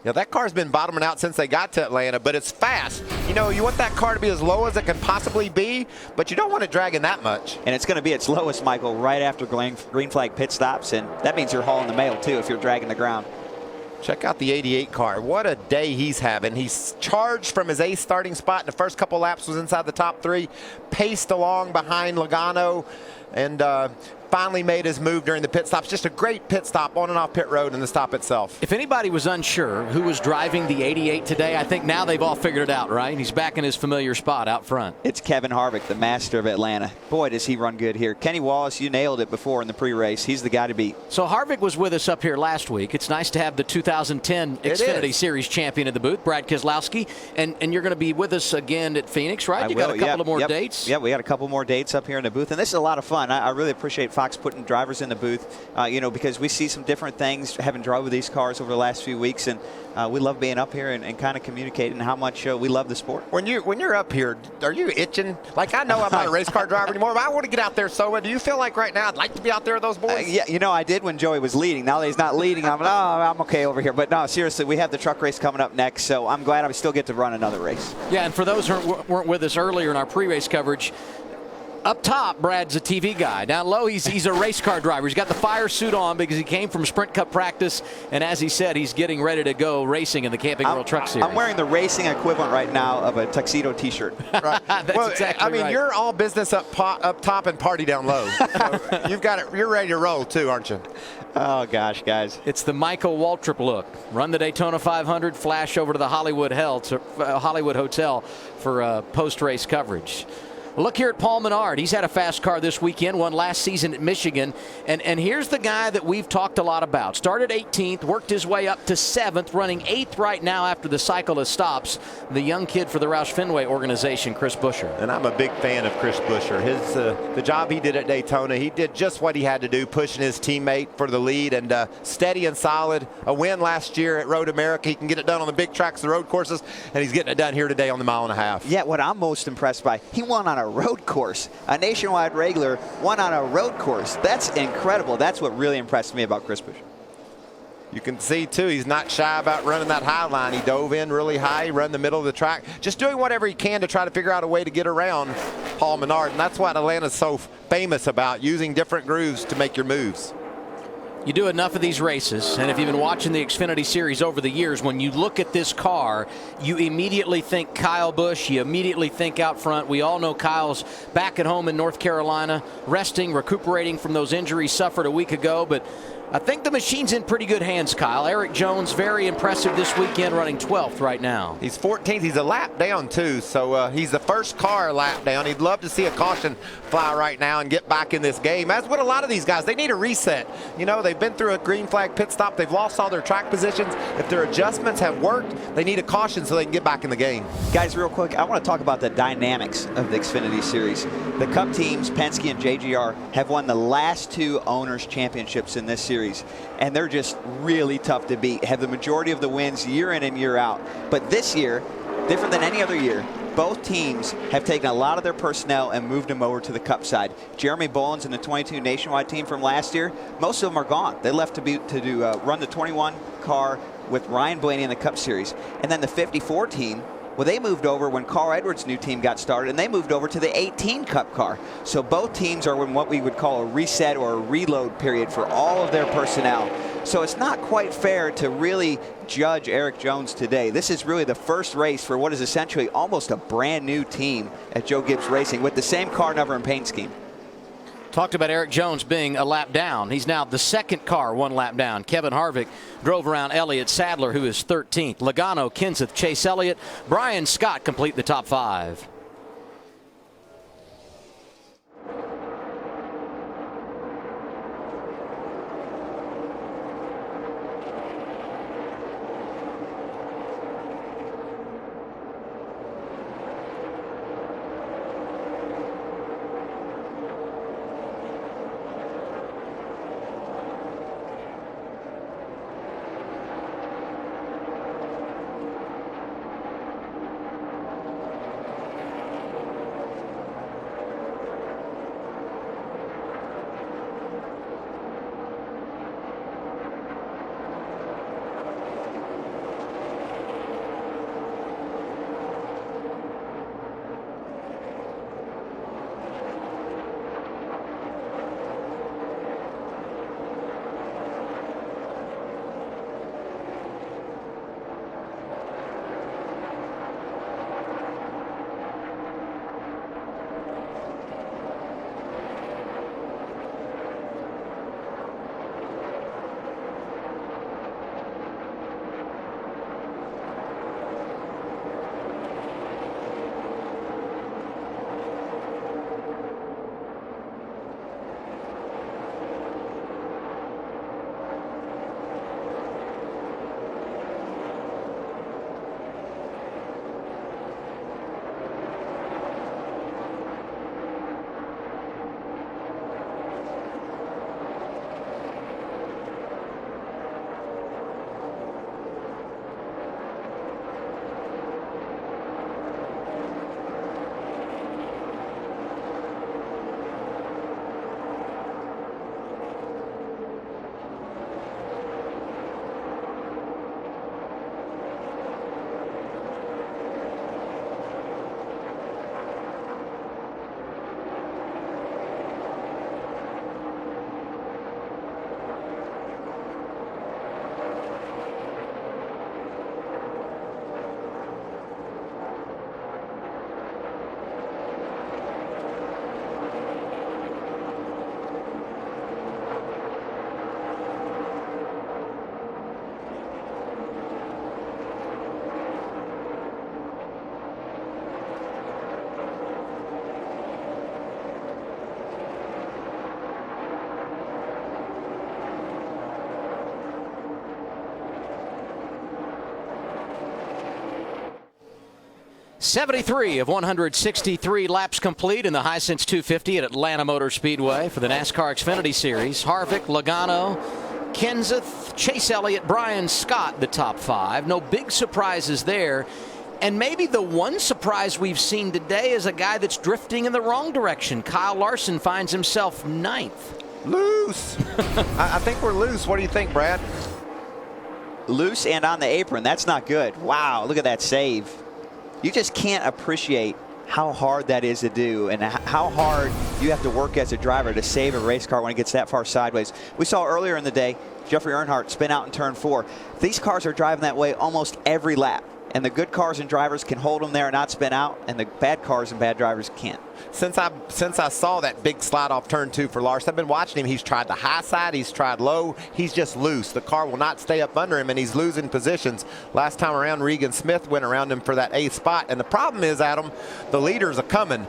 Yeah, that car's been bottoming out since they got to Atlanta, but it's fast. You know, you want that car to be as low as it can possibly be, but you don't want it dragging that much. And it's going to be its lowest, Michael, right after green flag pit stops, and that means you're hauling the mail, too, if you're dragging the ground. Check out the 88 car. What a day he's having. He's charged from his eighth starting spot in the first couple laps, was inside the top 3, paced along behind Logano, and finally made his move during the pit stops. Just a great pit stop on and off pit road and the stop itself. If anybody was unsure who was driving the 88 today, I think now they've all figured it out, right? He's back in his familiar spot out front. It's Kevin Harvick, the master of Atlanta. Boy, does he run good here. Kenny Wallace, you nailed it before in the pre-race. He's the guy to beat. So Harvick was with us up here last week. It's nice to have the 2010 Xfinity Series champion in the booth, Brad Keselowski. And you're going to be with us again at Phoenix, right? You got a couple of more dates? Yeah, we got a couple more dates up here in the booth. And this is a lot of fun. fun. I really appreciate Fox putting drivers in the booth, because we see some different things having drove with these cars over the last few weeks, and we love being up here and kind of communicating how much we love the sport. When you're up here, are you itching? Like, I know I'm not a race car driver anymore, but I want to get out there so much. Do you feel like right now I'd like to be out there with those boys? Yeah, I did when Joey was leading. Now that he's not leading, I'm okay over here. But no, seriously, we have the truck race coming up next, so I'm glad I still get to run another race. Yeah, and for those who weren't with us earlier in our pre-race coverage, up top, Brad's a TV guy. Down low, he's a race car driver. He's got the fire suit on because he came from Sprint Cup practice, and as he said, he's getting ready to go racing in the Camping World Truck Series. I'm wearing the racing equivalent right now of a tuxedo T-shirt. Right. That's exactly right. You're all business up top and party down low. So you've got it. You're ready to roll too, aren't you? Oh gosh, guys! It's the Michael Waltrip look. Run the Daytona 500, flash over to the Hollywood Hotel for post-race coverage. Look here at Paul Menard. He's had a fast car this weekend, won last season at Michigan. And here's the guy that we've talked a lot about. Started 18th, worked his way up to 7th, running 8th right now after the cycle of stops. The young kid for the Roush Fenway organization, Chris Buescher. And I'm a big fan of Chris Buescher. The job he did at Daytona, he did just what he had to do, pushing his teammate for the lead, and steady and solid. A win last year at Road America. He can get it done on the big tracks, the road courses, and he's getting it done here today on the 1.5 mile. Yeah, what I'm most impressed by, he won on a road course. A nationwide regular won on a road course. That's incredible. That's what really impressed me about Chris Buescher. You can see, too, he's not shy about running that high line. He dove in really high, run the middle of the track, just doing whatever he can to try to figure out a way to get around Paul Menard. And that's what Atlanta's so famous about, using different grooves to make your moves. You do enough of these races, and if you've been watching the Xfinity Series over the years, when you look at this car, you immediately think Kyle Busch, you immediately think out front. We all know Kyle's back at home in North Carolina, resting, recuperating from those injuries suffered a week ago, but I think the machine's in pretty good hands, Kyle. Eric Jones, very impressive this weekend, running 12th right now. He's 14th. He's a lap down, too, so he's the first car lap down. He'd love to see a caution fly right now and get back in this game. That's what a lot of these guys, they need a reset. They've been through a green flag pit stop. They've lost all their track positions. If their adjustments have worked, they need a caution so they can get back in the game. Guys, real quick, I want to talk about the dynamics of the Xfinity Series. The Cup teams, Penske and JGR, have won the last 2 owners' championships in this series, and they're just really tough to beat. Have the majority of the wins year in and year out. But this year, different than any other year, both teams have taken a lot of their personnel and moved them over to the Cup side. Jeremy Bolins and the 22 Nationwide team from last year, most of them are gone. They left to run the 21 car with Ryan Blaney in the Cup Series. And then the 54 team, well, they moved over when Carl Edwards' new team got started, and they moved over to the 18 Cup car. So both teams are in what we would call a reset or a reload period for all of their personnel. So it's not quite fair to really judge Eric Jones today. This is really the first race for what is essentially almost a brand new team at Joe Gibbs Racing with the same car number and paint scheme. Talked about Eric Jones being a lap down. He's now the second car 1 lap down. Kevin Harvick drove around Elliott Sadler, who is 13th. Logano, Kenseth, Chase Elliott, Brian Scott complete the top 5. 73 of 163 laps complete in the Hisense 250 at Atlanta Motor Speedway for the NASCAR Xfinity Series. Harvick, Logano, Kenseth, Chase Elliott, Brian Scott, the top 5. No big surprises there. And maybe the one surprise we've seen today is a guy that's drifting in the wrong direction. Kyle Larson finds himself 9th. Loose. I think we're loose. What do you think, Brad? Loose and on the apron. That's not good. Wow, look at that save. You just can't appreciate how hard that is to do and how hard you have to work as a driver to save a race car when it gets that far sideways. We saw earlier in the day Jeffrey Earnhardt spin out in turn 4. These cars are driving that way almost every lap. And the good cars and drivers can hold them there and not spin out, and the bad cars and bad drivers can't. Since I saw that big slide off turn 2 for Larson, I've been watching him. He's tried the high side, he's tried low, he's just loose. The car will not stay up under him, and he's losing positions. Last time around, Regan Smith went around him for that 8th spot. And the problem is, Adam, the leaders are coming.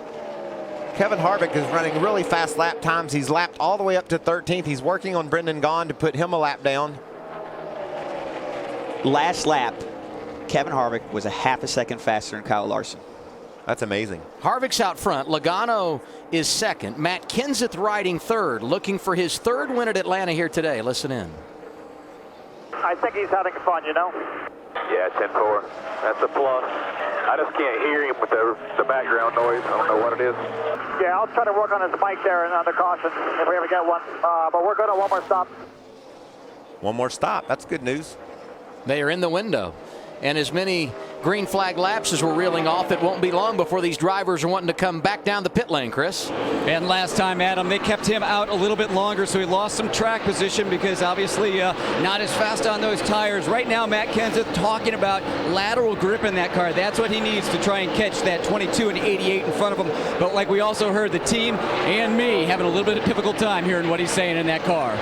Kevin Harvick is running really fast lap times. He's lapped all the way up to 13th. He's working on Brendan Gaughan to put him a lap down. Last lap, Kevin Harvick was a half a second faster than Kyle Larson. That's amazing. Harvick's out front. Logano is 2nd. Matt Kenseth riding 3rd, looking for his 3rd win at Atlanta here today. Listen in. I think he's having fun, you know? Yeah, 10-4. That's a plus. I just can't hear him with the background noise. I don't know what it is. Yeah, I'll try to work on his mic there and under caution if we ever get one. But we're good on one more stop. One more stop. That's good news. They are in the window. And as many green flag laps as we're reeling off, it won't be long before these drivers are wanting to come back down the pit lane, Chris. And last time, Adam, they kept him out a little bit longer, so he lost some track position because obviously not as fast on those tires. Right now, Matt Kenseth talking about lateral grip in that car. That's what he needs to try and catch that 22 and 88 in front of him. But like we also heard, the team and me having a little bit of a difficult time hearing what he's saying in that car.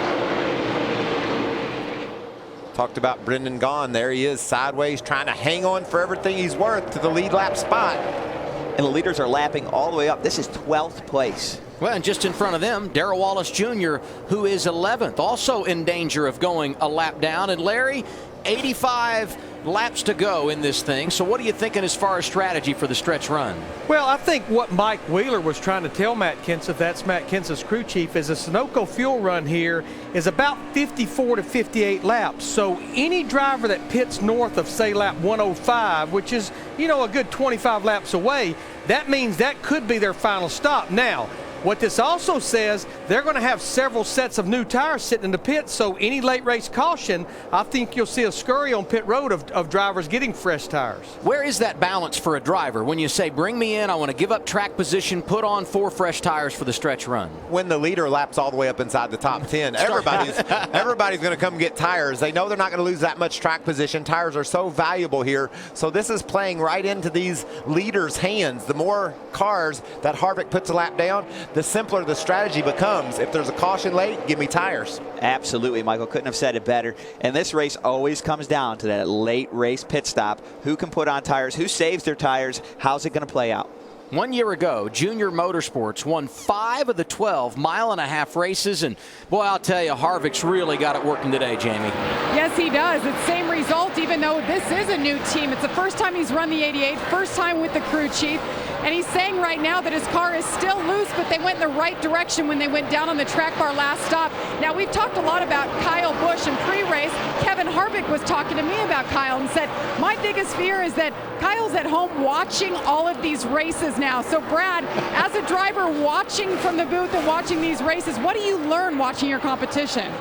Talked about Brendan Gaughan. There he is sideways trying to hang on for everything he's worth to the lead lap spot. And the leaders are lapping all the way up. This is 12th place. Well, and just in front of them, Darrell Wallace Jr., who is 11th, also in danger of going a lap down. And Larry, 85 laps to go in this thing. So what are you thinking as far as strategy for the stretch run? Well, I think what Mike Wheeler was trying to tell Matt Kenseth, that's Matt Kenseth's crew chief, is a Sunoco fuel run here is about 54 to 58 laps. So any driver that pits north of, say, lap 105, which is, you know, a good 25 laps away, that means that could be their final stop. Now, what this also says, they're going to have several sets of new tires sitting in the pit, so any late race caution, I think you'll see a scurry on pit road of drivers getting fresh tires. Where is that balance for a driver when you say, bring me in, I want to give up track position, put on 4 fresh tires for the stretch run? When the leader laps all the way up inside the top 10, everybody's going to come get tires. They know they're not going to lose that much track position. Tires are so valuable here. So this is playing right into these leaders' hands. The more cars that Harvick puts a lap down, the simpler the strategy becomes. If there's a caution late, give me tires. Absolutely, Michael. Couldn't have said it better. And this race always comes down to that late race pit stop. Who can put on tires? Who saves their tires? How's it going to play out? 1 year ago, Junior Motorsports won 5 of the 12 mile-and-a-half races, and boy, I'll tell you, Harvick's really got it working today, Jamie. Yes, he does. It's same result, even though this is a new team. It's the first time he's run the 88, first time with the crew chief. And he's saying right now that his car is still loose, but they went in the right direction when they went down on the track bar last stop. Now, we've talked a lot about Kyle Busch in pre-race. Kevin Harvick was talking to me about Kyle and said, my biggest fear is that Kyle's at home watching all of these races now. So, Brad, as a driver watching from the booth and watching these races, what do you learn watching your competition?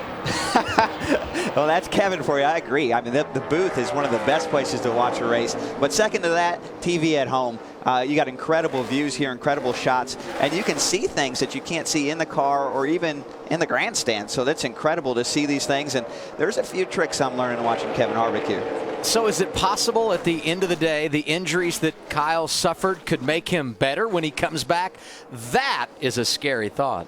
Well, that's Kevin for you. I agree. I mean, the booth is one of the best places to watch a race. But second to that, TV at home. You got incredible views here, incredible shots, and you can see things that you can't see in the car or even in the grandstand. So that's incredible to see these things. And there's a few tricks I'm learning watching Kevin Harvick here. So is it possible at the end of the day, the injuries that Kyle suffered could make him better when he comes back? That is a scary thought.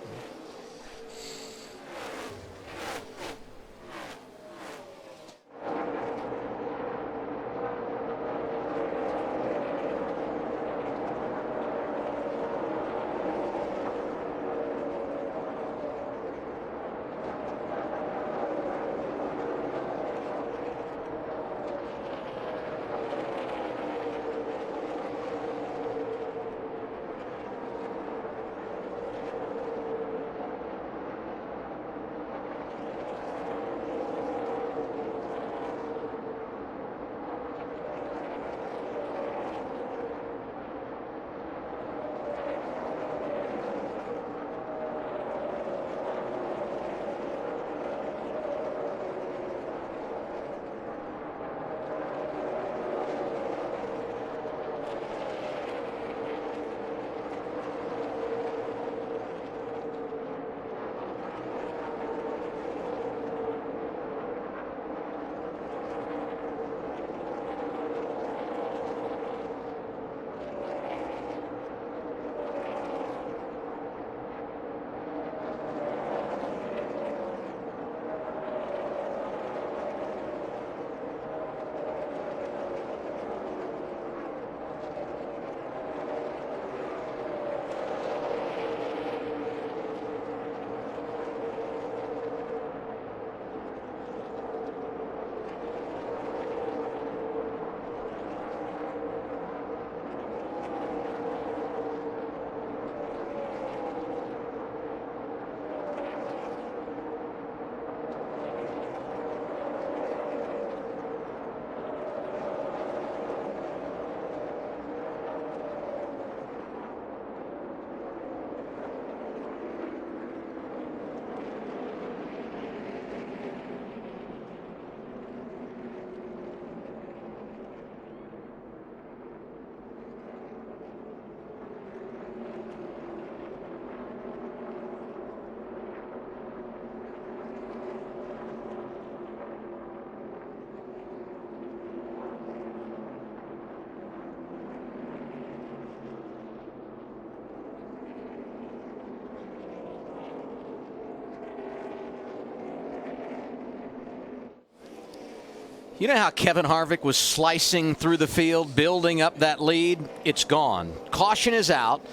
You know how Kevin Harvick was slicing through the field, building up that lead? It's gone. Caution is out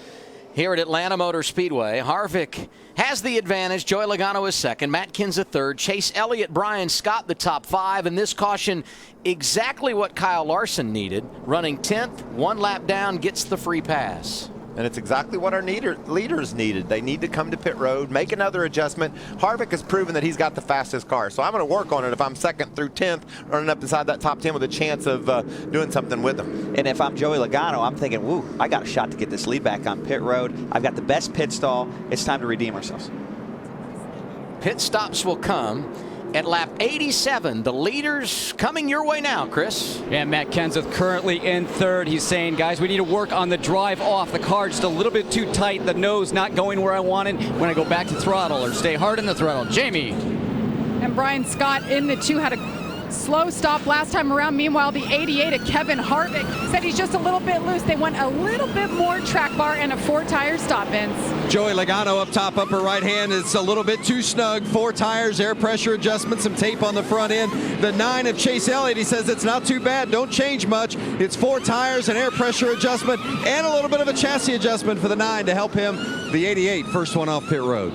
here at Atlanta Motor Speedway. Harvick has the advantage. Joey Logano is second. Matt Kenseth third. Chase Elliott, Brian Scott the top five. And this caution, exactly what Kyle Larson needed. Running 10th, one lap down, gets the free pass. And it's exactly what our leaders needed. They need to come to pit road, make another adjustment. Harvick has proven that he's got the fastest car. So I'm going to work on it if I'm second through 10th, running up inside that top 10 with a chance of doing something with them. And if I'm Joey Logano, I'm thinking, woo, I got a shot to get this lead back on pit road. I've got the best pit stall. It's time to redeem ourselves. Pit stops will come at lap 87. The leaders coming your way now, Chris. Yeah, Matt Kenseth currently in third. He's saying, guys, we need to work on the drive off. The car just a little bit too tight. The nose not going where I wanted. When I go back to throttle or stay hard in the throttle. Jamie. And Brian Scott in the 2 had a slow stop last time around. Meanwhile, the 88 of Kevin Harvick said he's just a little bit loose. They want a little bit more track bar and a 4-tire stop, Vince. Joey Logano up top, upper right hand. It's a little bit too snug. 4 tires, air pressure adjustment, some tape on the front end. The 9 of Chase Elliott, he says it's not too bad. Don't change much. It's 4 tires, an air pressure adjustment, and a little bit of a chassis adjustment for the 9 to help him. The 88, first one off pit road.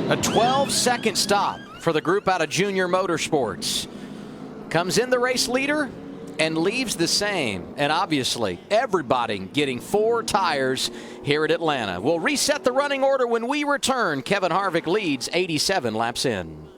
A 12-second stop for the group out of Junior Motorsports. Comes in the race leader and leaves the same. And obviously, everybody getting 4 tires here at Atlanta. We'll reset the running order when we return. Kevin Harvick leads 87 laps in.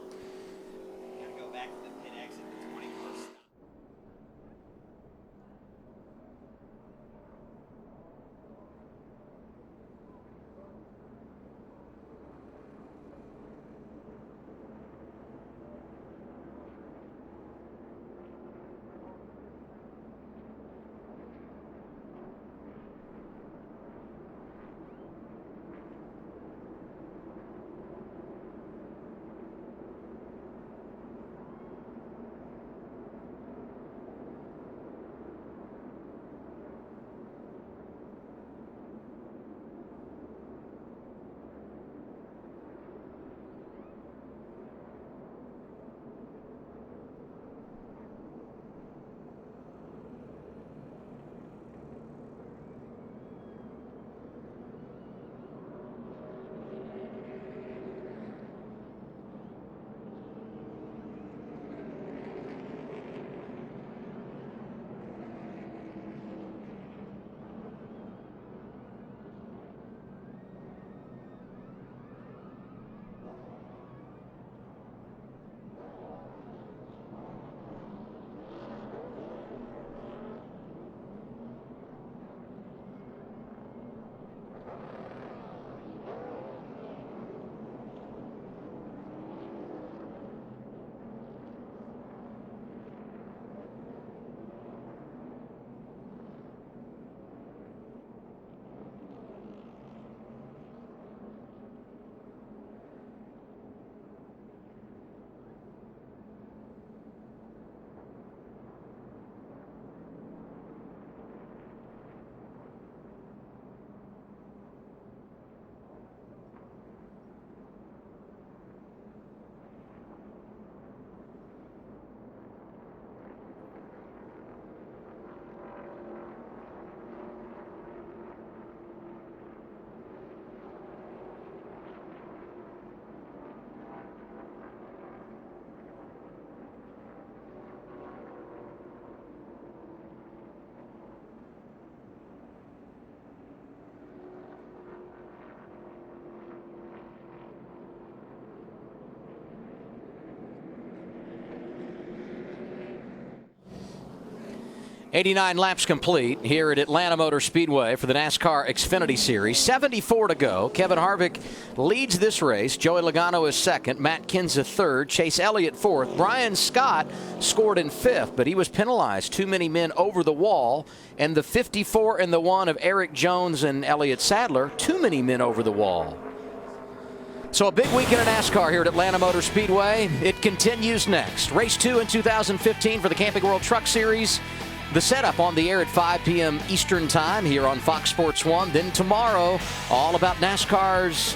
'89 laps complete here at Atlanta Motor Speedway for the NASCAR Xfinity Series. 74 to go. Kevin Harvick leads this race. Joey Logano is second. Matt Kenseth third. Chase Elliott fourth. Brian Scott scored in fifth, but he was penalized. Too many men over the wall. And the 54 and the 1 of Eric Jones and Elliott Sadler, too many men over the wall. So a big weekend in NASCAR here at Atlanta Motor Speedway. It continues next. Race 2 in 2015 for the Camping World Truck Series. The setup on the air at 5 p.m. Eastern Time here on Fox Sports 1. Then tomorrow, all about NASCAR's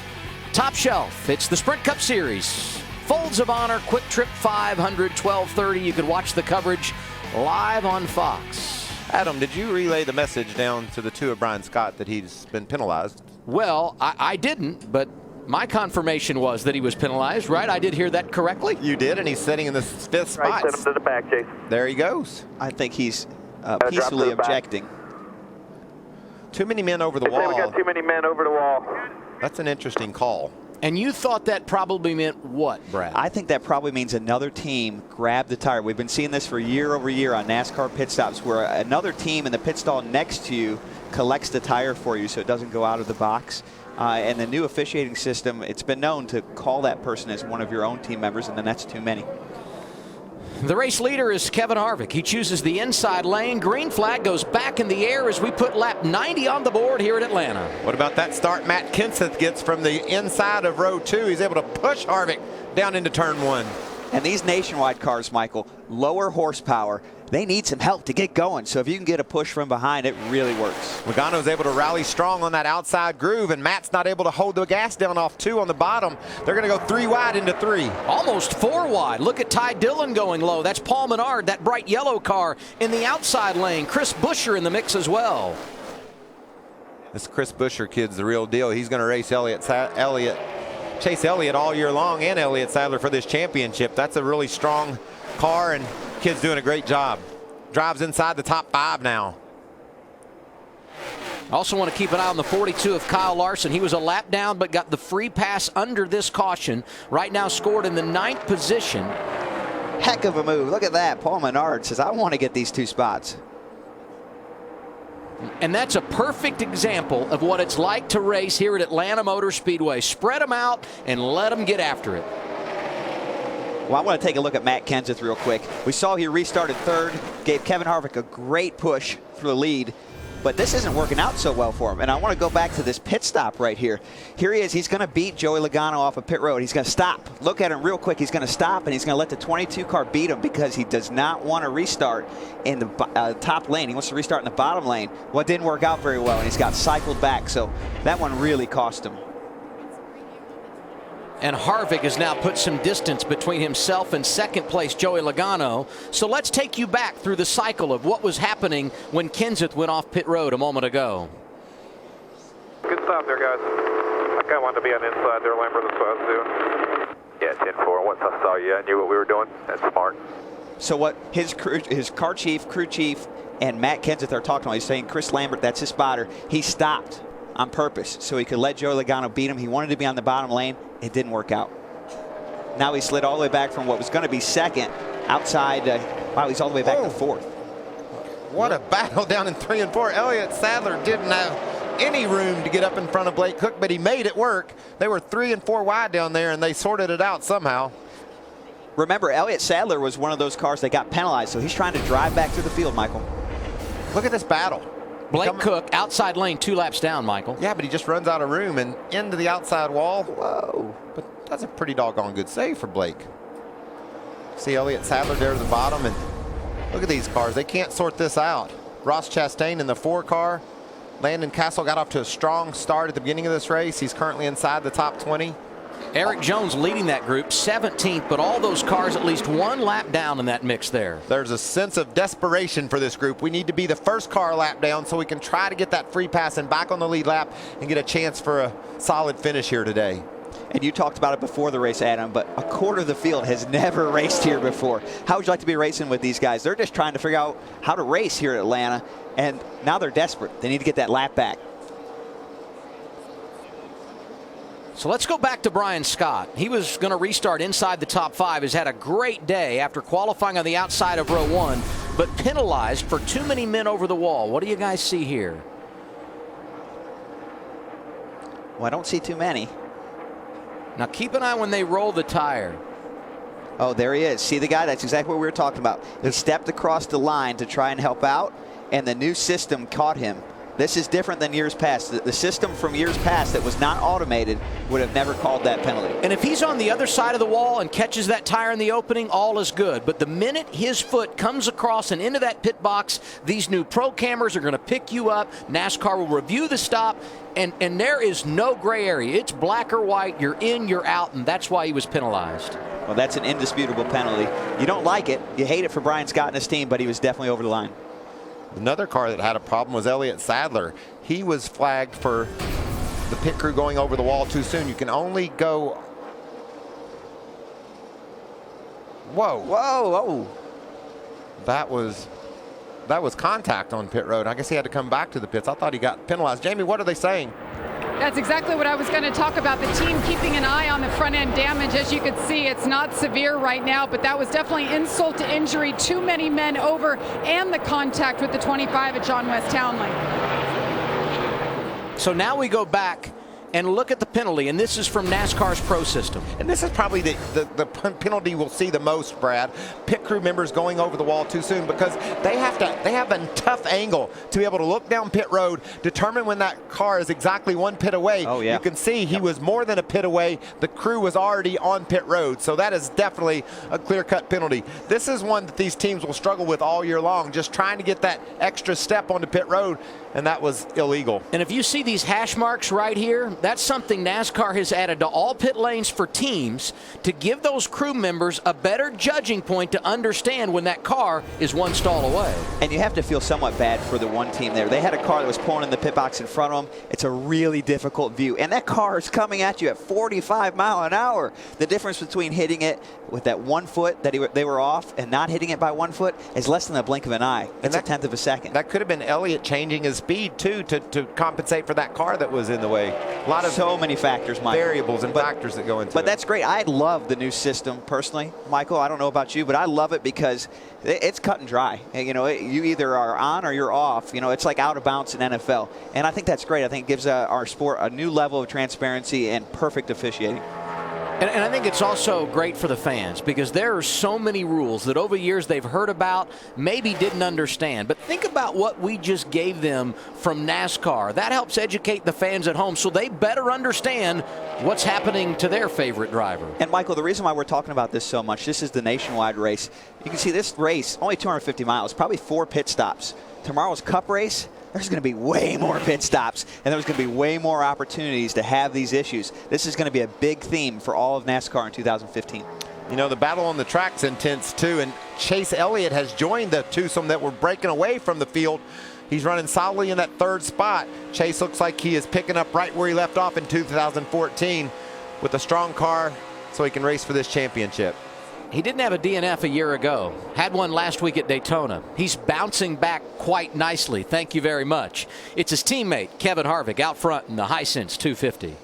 Top Shelf. It's the Sprint Cup Series. Folds of Honor, Quick Trip 500, 12:30. You can watch the coverage live on Fox. Adam, did you relay the message down to the two of Brian Scott that he's been penalized? Well, I didn't, but my confirmation was that he was penalized, right? I did hear that correctly? You did, and he's sitting in the 5th spot. Right, send him to the back, Jason. There he goes. I think he's drop peacefully to the back. objecting. Too many men over the They say wall. we got too many men over the wall. That's an interesting call. And you thought that probably meant what, Brad? I think that probably means another team grabbed the tire. We've been seeing this for year over year on NASCAR pit stops, where another team in the pit stall next to you collects the tire for you so it doesn't go out of the box. And the new officiating system, it's been known to call that person as one of your own team members, and then that's too many. The race leader is Kevin Harvick. He chooses the inside lane. Green flag goes back in the air as we put lap 90 on the board here at Atlanta. What about that start Matt Kenseth gets from the inside of row 2? He's able to push Harvick down into turn 1. And these nationwide cars, Michael, lower horsepower, they need some help to get going. So if you can get a push from behind, it really works. Logano's able to rally strong on that outside groove, and Matt's not able to hold the gas down off 2 on the bottom. They're going to go 3 wide into 3. Almost 4 wide. Look at Ty Dillon going low. That's Paul Menard, that bright yellow car in the outside lane. Chris Buescher in the mix as well. This Chris Buescher kid's the real deal. He's going to race Chase Elliott all year long, and Elliott Sadler for this championship. That's a really strong car, and kid's doing a great job. Drives inside the top 5 now. Also want to keep an eye on the 42 of Kyle Larson. He was a lap down but got the free pass under this caution. Right now scored in the 9th position. Heck of a move. Look at that. Paul Menard says, I want to get these 2 spots. And that's a perfect example of what it's like to race here at Atlanta Motor Speedway. Spread them out and let them get after it. Well, I want to take a look at Matt Kenseth real quick. We saw he restarted 3rd, gave Kevin Harvick a great push for the lead, but this isn't working out so well for him. And I want to go back to this pit stop right here. Here he is. He's going to beat Joey Logano off of pit road. He's going to stop. Look at him real quick. He's going to stop, and he's going to let the 22 car beat him because he does not want to restart in the top lane. He wants to restart in the bottom lane. Well, it didn't work out very well, and he's got cycled back. So that one really cost him. And Harvick has now put some distance between himself and 2nd place Joey Logano. So let's take you back through the cycle of what was happening when Kenseth went off pit road a moment ago. Good stop there, guys. I kind of wanted to be on the inside there, Lambert, that's what I was doing. Yeah, 10-4. Once I saw you, I knew what we were doing. That's smart. So what his car chief, crew chief, and Matt Kenseth are talking about, he's saying Chris Lambert, that's his spotter, he stopped on purpose so he could let Joey Logano beat him. He wanted to be on the bottom lane. It didn't work out. Now he slid all the way back from what was going to be 2nd outside. Wow, he's all the way back to 4th. What a battle down in 3 and 4. Elliott Sadler didn't have any room to get up in front of Blake Cook, but he made it work. They were 3 and 4 wide down there, and they sorted it out somehow. Remember, Elliott Sadler was one of those cars that got penalized, so he's trying to drive back through the field, Michael. Look at this battle. Blake Cook, outside lane, 2 laps down, Michael. Yeah, but he just runs out of room and into the outside wall. Whoa. But that's a pretty doggone good save for Blake. See Elliott Sadler there to the bottom, and look at these cars. They can't sort this out. Ross Chastain in the 4 car. Landon Castle got off to a strong start at the beginning of this race. He's currently inside the top 20. Eric Jones leading that group, 17th, but all those cars at least 1 lap down in that mix there. There's a sense of desperation for this group. We need to be the first car lap down so we can try to get that free pass and back on the lead lap and get a chance for a solid finish here today. And you talked about it before the race, Adam, but a quarter of the field has never raced here before. How would you like to be racing with these guys? They're just trying to figure out how to race here at Atlanta, and now they're desperate. They need to get that lap back. So let's go back to Brian Scott. He was going to restart inside the top 5. Has had a great day after qualifying on the outside of row 1, but penalized for too many men over the wall. What do you guys see here? Well, I don't see too many. Now keep an eye when they roll the tire. Oh, there he is. See the guy? That's exactly what we were talking about. He stepped across the line to try and help out, and the new system caught him. This is different than years past. The system from years past that was not automated would have never called that penalty. And if he's on the other side of the wall and catches that tire in the opening, all is good. But the minute his foot comes across and into that pit box, these new pro cameras are going to pick you up. NASCAR will review the stop, and there is no gray area. It's black or white. You're in, you're out, and that's why he was penalized. Well, that's an indisputable penalty. You don't like it. You hate it for Brian Scott and his team, but he was definitely over the line. Another car that had a problem was Elliott Sadler. He was flagged for the pit crew going over the wall too soon. You can only go... Whoa. Whoa, whoa. That was contact on pit road. I guess he had to come back to the pits. I thought he got penalized. Jamie, what are they saying? That's exactly what I was going to talk about. The team keeping an eye on the front end damage. As you can see, it's not severe right now, but that was definitely insult to injury. Too many men over, and the contact with the 25 at John West Townley. So now we go back and look at the penalty, and this is from NASCAR's Pro System. And this is probably the penalty we'll see the most, Brad. Pit crew members going over the wall too soon, because they have a tough angle to be able to look down pit road, determine when that car is exactly one pit away. Oh, yeah. You can see he was more than a pit away. The crew was already on pit road, so that is definitely a clear-cut penalty. This is one that these teams will struggle with all year long, just trying to get that extra step onto pit road, and that was illegal. And if you see these hash marks right here, that's something NASCAR has added to all pit lanes for teams to give those crew members a better judging point to understand when that car is one stall away. And you have to feel somewhat bad for the one team there. They had a car that was pulling in the pit box in front of them. It's a really difficult view. And that car is coming at you at 45 miles an hour. The difference between hitting it with that 1 foot that they were off and not hitting it by 1 foot is less than a blink of an eye. It's a tenth of a second. That could have been Elliott changing his speed, too, to compensate for that car that was in the way. A lot of so many factors, Michael. Variables and factors that go into it. But that's great. I love the new system personally, Michael. I don't know about you, but I love it because it's cut and dry. You know, you either are on or you're off. You know, it's like out of bounds in NFL. And I think that's great. I think it gives our sport a new level of transparency and perfect officiating. And I think it's also great for the fans, because there are so many rules that over years they've heard about, maybe didn't understand. But think about what we just gave them from NASCAR. That helps educate the fans at home so they better understand what's happening to their favorite driver. And Michael, the reason why we're talking about this so much, this is the nationwide race. You can see this race, only 250 miles, probably 4 pit stops. Tomorrow's Cup race, there's going to be way more pit stops, and there's going to be way more opportunities to have these issues. This is going to be a big theme for all of NASCAR in 2015. You know, the battle on the track's intense, too, and Chase Elliott has joined the twosome that were breaking away from the field. He's running solidly in that 3rd spot. Chase looks like he is picking up right where he left off in 2014 with a strong car so he can race for this championship. He didn't have a DNF a year ago. Had one last week at Daytona. He's bouncing back quite nicely. Thank you very much. It's his teammate, Kevin Harvick, out front in the Hisense 250.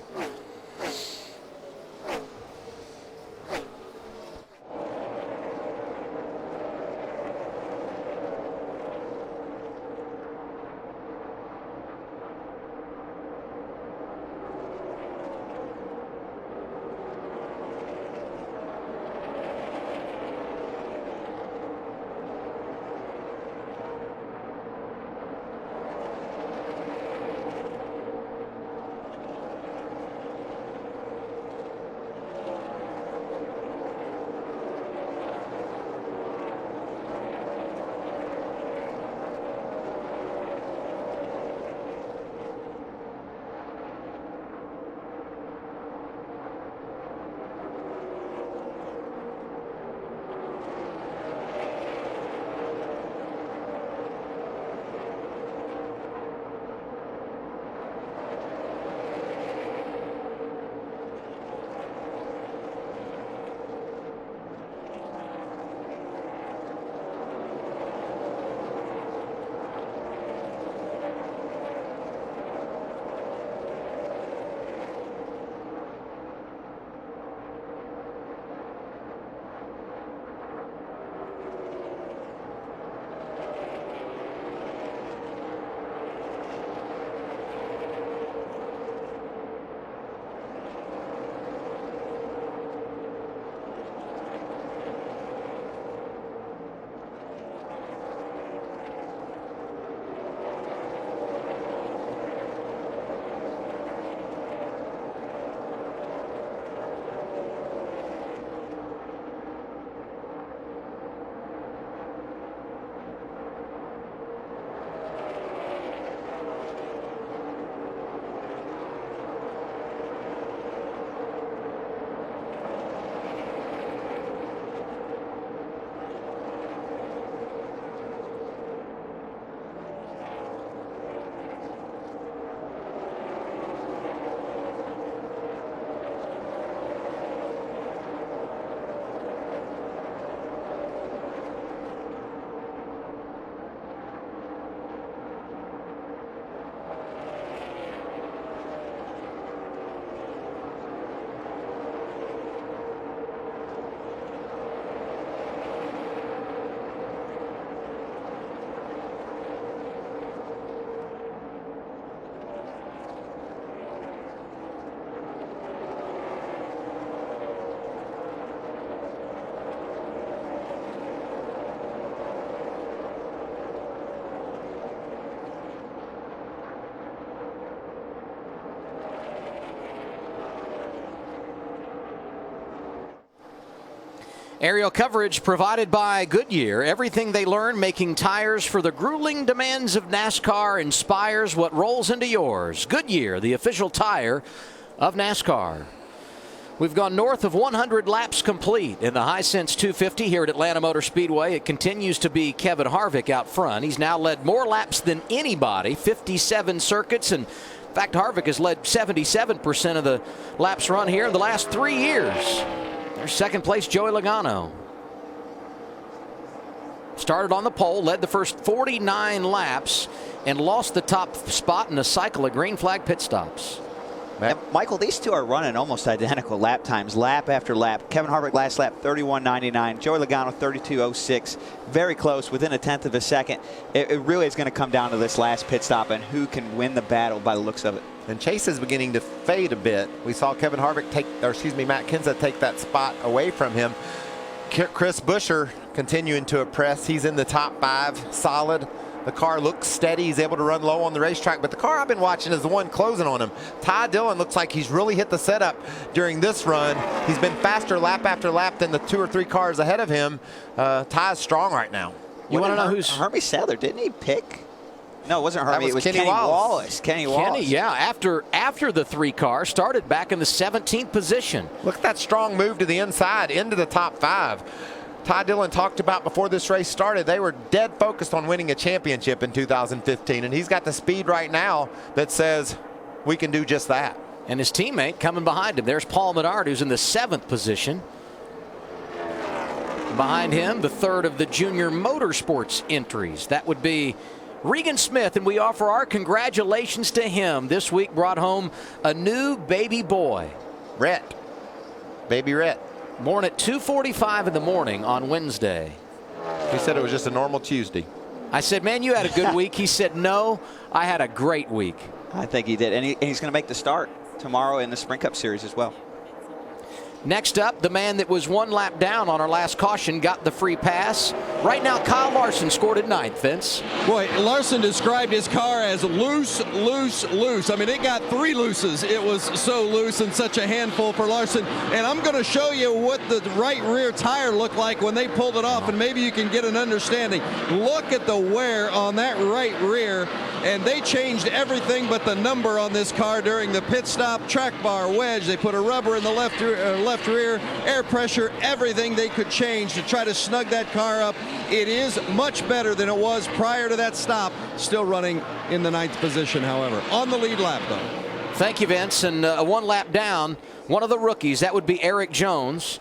Aerial coverage provided by Goodyear. Everything they learn making tires for the grueling demands of NASCAR inspires what rolls into yours. Goodyear, the official tire of NASCAR. We've gone north of 100 laps complete in the Hisense 250 here at Atlanta Motor Speedway. It continues to be Kevin Harvick out front. He's now led more laps than anybody, 57 circuits. And in fact, Harvick has led 77% of the laps run here in the last 3 years. There's second place Joey Logano. Started on the pole, led the first 49 laps, and lost the top spot in a cycle of green flag pit stops. And Michael, these two are running almost identical lap times, lap after lap. Kevin Harvick last lap 31.99, Joey Logano 32.06, very close, within a tenth of a second. It really is going to come down to this last pit stop and who can win the battle by the looks of it. And Chase is beginning to fade a bit. We saw Kevin Harvick Matt Kenseth take that spot away from him. Chris Buescher continuing to impress. He's in the top 5, solid. The car looks steady. He's able to run low on the racetrack, but the car I've been watching is the one closing on him. Ty Dillon looks like he's really hit the setup during this run. He's been faster lap after lap than the 2 or 3 cars ahead of him. Ty's strong right now. You want to know who's Hermie Sadler? Didn't he pick? No, it wasn't Hermie. It was Kenny Wallace. Kenny Wallace. Yeah, after the 3 cars, started back in the 17th position. Look at that strong move to the inside into the top 5. Ty Dillon talked about before this race started, they were dead focused on winning a championship in 2015, and he's got the speed right now that says we can do just that. And his teammate coming behind him. There's Paul Menard, who's in the 7th position. Behind him, the 3rd of the junior motorsports entries. That would be Regan Smith, and we offer our congratulations to him. This week brought home a new baby boy. Rhett. Baby Rhett. Born at 2:45 in the morning on Wednesday. He said it was just a normal Tuesday. I said, man, you had a good week. He said, no, I had a great week. I think he did. And he's going to make the start tomorrow in the Sprint Cup Series as well. Next up, the man that was 1 lap down on our last caution got the free pass. Right now, Kyle Larson scored at 9th, Vince. Boy, Larson described his car as loose, loose, loose. I mean, it got 3 looses. It was so loose and such a handful for Larson. And I'm going to show you what the right rear tire looked like when they pulled it off, and maybe you can get an understanding. Look at the wear on that right rear. And they changed everything but the number on this car during the pit stop. Track bar, wedge, they put a rubber in the left rear, air pressure, everything they could change to try to snug that car up. It is much better than it was prior to that stop. Still running in the 9th position, however. On the lead lap, though. Thank you, Vince. And a 1 lap down, one of the rookies, that would be Eric Jones.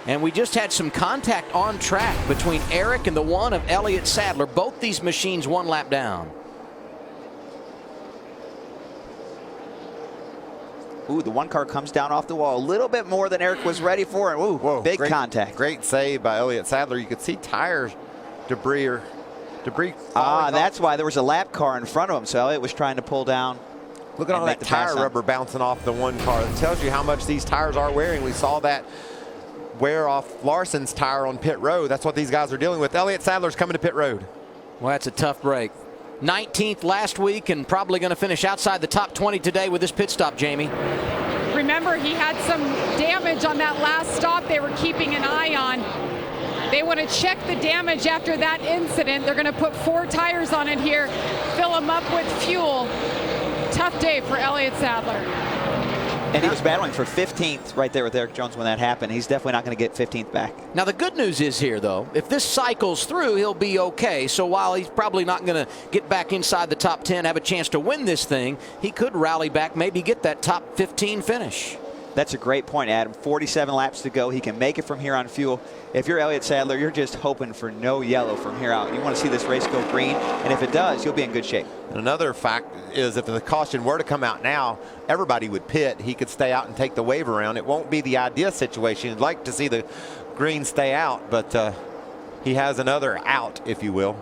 And we just had some contact on track between Eric and the 1 of Elliott Sadler. Both these machines 1 lap down. Ooh, the 1 car comes down off the wall a little bit more than Eric was ready for. And ooh, whoa, big contact. Great save by Elliott Sadler. You could see tires debris. That's why there was a lap car in front of him. So Elliott was trying to pull down. Look at all that tire rubber bouncing off the 1 car. It tells you how much these tires are wearing. We saw that wear off Larson's tire on pit road. That's what these guys are dealing with. Elliott Sadler's coming to pit road. Well, that's a tough break. 19th last week and probably going to finish outside the top 20 today with this pit stop, Jamie. Remember, he had some damage on that last stop they were keeping an eye on. They want to check the damage after that incident. They're going to put 4 tires on it here, fill them up with fuel. Tough day for Elliott Sadler. And he was battling for 15th right there with Eric Jones when that happened. He's definitely not going to get 15th back. Now, the good news is here, though, if this cycles through, he'll be okay. So while he's probably not going to get back inside the top 10, have a chance to win this thing, he could rally back, maybe get that top 15 finish. That's a great point, Adam. 47 laps to go. He can make it from here on fuel. If you're Elliott Sadler, you're just hoping for no yellow from here out. You want to see this race go green, and if it does, you'll be in good shape. And another fact is if the caution were to come out now, everybody would pit. He could stay out and take the wave around. It won't be the ideal situation. You'd like to see the green stay out, but he has another out, if you will.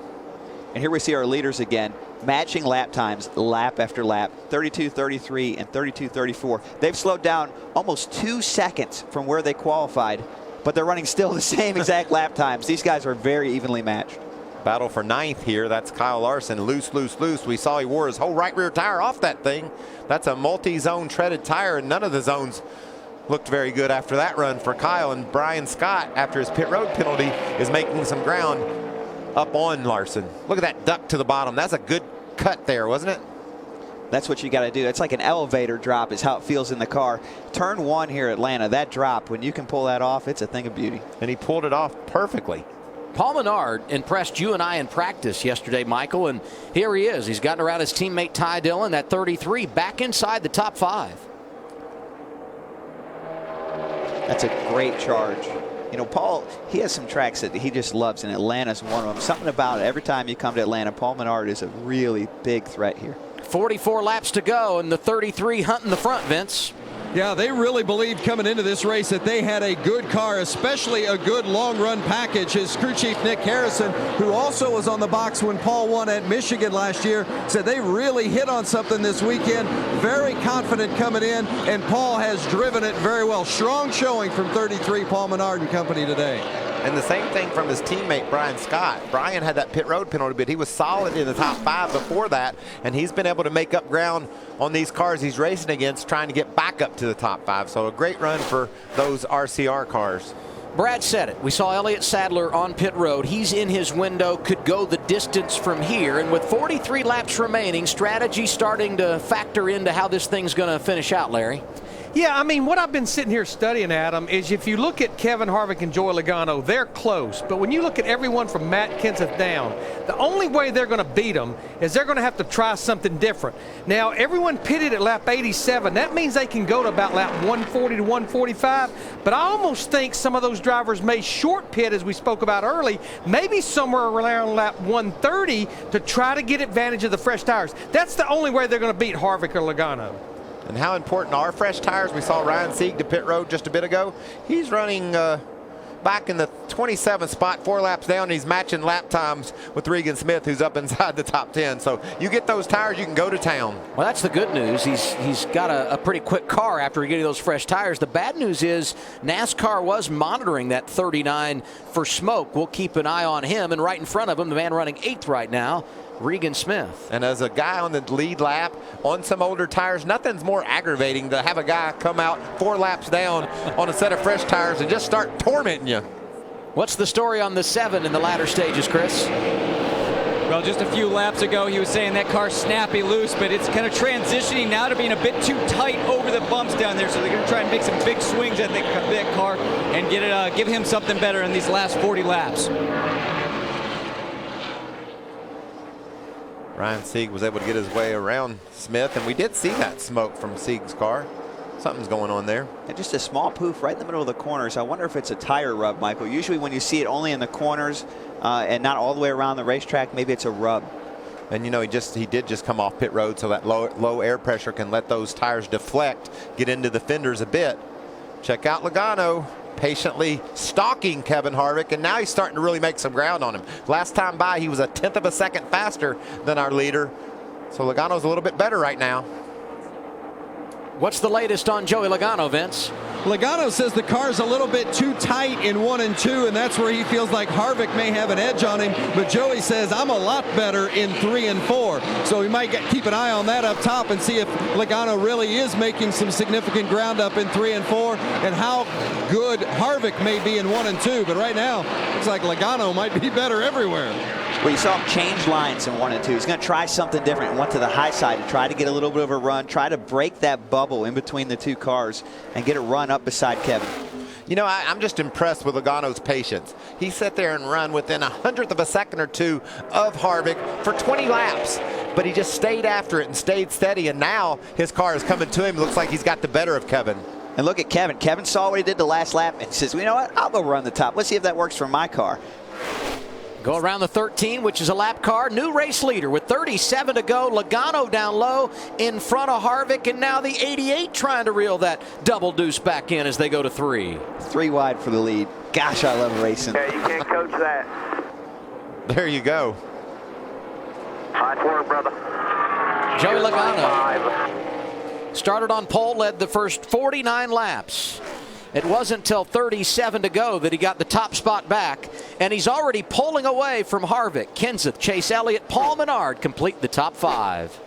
And here we see our leaders again, matching lap times lap after lap, 32.33 and 32.34. They've slowed down almost 2 seconds from where they qualified, but they're running still the same exact lap times. These guys are very evenly matched. Battle for 9th here. That's Kyle Larson. Loose, loose, loose. We saw he wore his whole right rear tire off that thing. That's a multi-zone treaded tire, and none of the zones looked very good after that run for Kyle. And Brian Scott, after his pit road penalty, is making some ground up on Larson. Look at that duck to the bottom. That's a good cut there, wasn't it? That's what you got to do. It's like an elevator drop is how it feels in the car. Turn 1 here at Atlanta, that drop, when you can pull that off, it's a thing of beauty. And he pulled it off perfectly. Paul Menard impressed you and I in practice yesterday, Michael, and here he is. He's gotten around his teammate Ty Dillon at 33, back inside the top 5. That's a great charge. You know, Paul, he has some tracks that he just loves, and Atlanta's one of them. Something about it. Every time you come to Atlanta, Paul Menard is a really big threat here. 44 laps to go, and the 33 hunting the front, Vince. Yeah, they really believed coming into this race that they had a good car, especially a good long-run package. His crew chief, Nick Harrison, who also was on the box when Paul won at Michigan last year, said they really hit on something this weekend. Very confident coming in, and Paul has driven it very well. Strong showing from 33, Paul Menard and company today. And the same thing from his teammate, Brian Scott. Brian had that pit road penalty, but he was solid in the top 5 before that, and he's been able to make up ground on these cars he's racing against, trying to get back up to the top 5. So a great run for those RCR cars. Brad said it. We saw Elliott Sadler on pit road. He's in his window, could go the distance from here. And with 43 laps remaining, strategy starting to factor into how this thing's going to finish out, Larry. Yeah, I mean, what I've been sitting here studying, Adam, is if you look at Kevin Harvick and Joey Logano, they're close. But when you look at everyone from Matt Kenseth down, the only way they're going to beat them is they're going to have to try something different. Now, everyone pitted at lap 87. That means they can go to about lap 140 to 145. But I almost think some of those drivers may short pit, as we spoke about early, maybe somewhere around lap 130 to try to get advantage of the fresh tires. That's the only way they're going to beat Harvick or Logano. And how important are fresh tires? We saw Ryan Sieg to pit road just a bit ago. He's running back in the 27th spot, 4 laps down. And he's matching lap times with Regan Smith, who's up inside the top 10. So you get those tires, you can go to town. Well, that's the good news. He's got a pretty quick car after getting those fresh tires. The bad news is NASCAR was monitoring that 39 for smoke. We'll keep an eye on him. And right in front of him, the man running 8th right now, Regan Smith. And as a guy on the lead lap on some older tires, nothing's more aggravating to have a guy come out 4 laps down on a set of fresh tires and just start tormenting you. What's the story on the 7 in the latter stages, Chris? Well, just a few laps ago, he was saying that car's snappy loose, but it's kind of transitioning now to being a bit too tight over the bumps down there. So they're going to try and make some big swings at that car and get it, give him something better in these last 40 laps. Ryan Sieg was able to get his way around Smith, and we did see that smoke from Sieg's car. Something's going on there. And just a small poof right in the middle of the corners. I wonder if it's a tire rub, Michael. Usually when you see it only in the corners and not all the way around the racetrack, maybe it's a rub. And you know, he did just come off pit road, so that low air pressure can let those tires deflect, get into the fenders a bit. Check out Logano patiently stalking Kevin Harvick, and now he's starting to really make some ground on him. Last time by, he was a 1/10 of a second faster than our leader. So Logano's a little bit better right now. What's the latest on Joey Logano, Vince? Logano says the car's a little bit too tight in 1 and 2, and that's where he feels like Harvick may have an edge on him. But Joey says, I'm a lot better in 3 and 4. So we might keep an eye on that up top and see if Logano really is making some significant ground up in 3 and 4, and how good Harvick may be in 1 and 2. But right now, looks like Logano might be better everywhere. Well, you saw him change lines in 1 and 2. He's going to try something different. Went to the high side to try to get a little bit of a run, try to break that bubble in between the 2 cars and get a run up beside Kevin. You know, I'm just impressed with Logano's patience. He sat there and run within 1/100th of a second or 2 of Harvick for 20 laps. But he just stayed after it and stayed steady, and now his car is coming to him. Looks like he's got the better of Kevin. And look at Kevin. Kevin saw what he did the last lap and says, well, you know what? I'll go run the top. Let's see if that works for my car. Go around the 13, which is a lap car. New race leader with 37 to go. Logano down low in front of Harvick, and now the 88 trying to reel that double deuce back in as they go to 3. 3 wide for the lead. Gosh, I love racing. Yeah, you can't coach that. There you go. Nice work, brother. Joey Logano started on pole, led the first 49 laps. It wasn't until 37 to go that he got the top spot back, and he's already pulling away from Harvick, Kenseth, Chase Elliott, Paul Menard complete the top 5.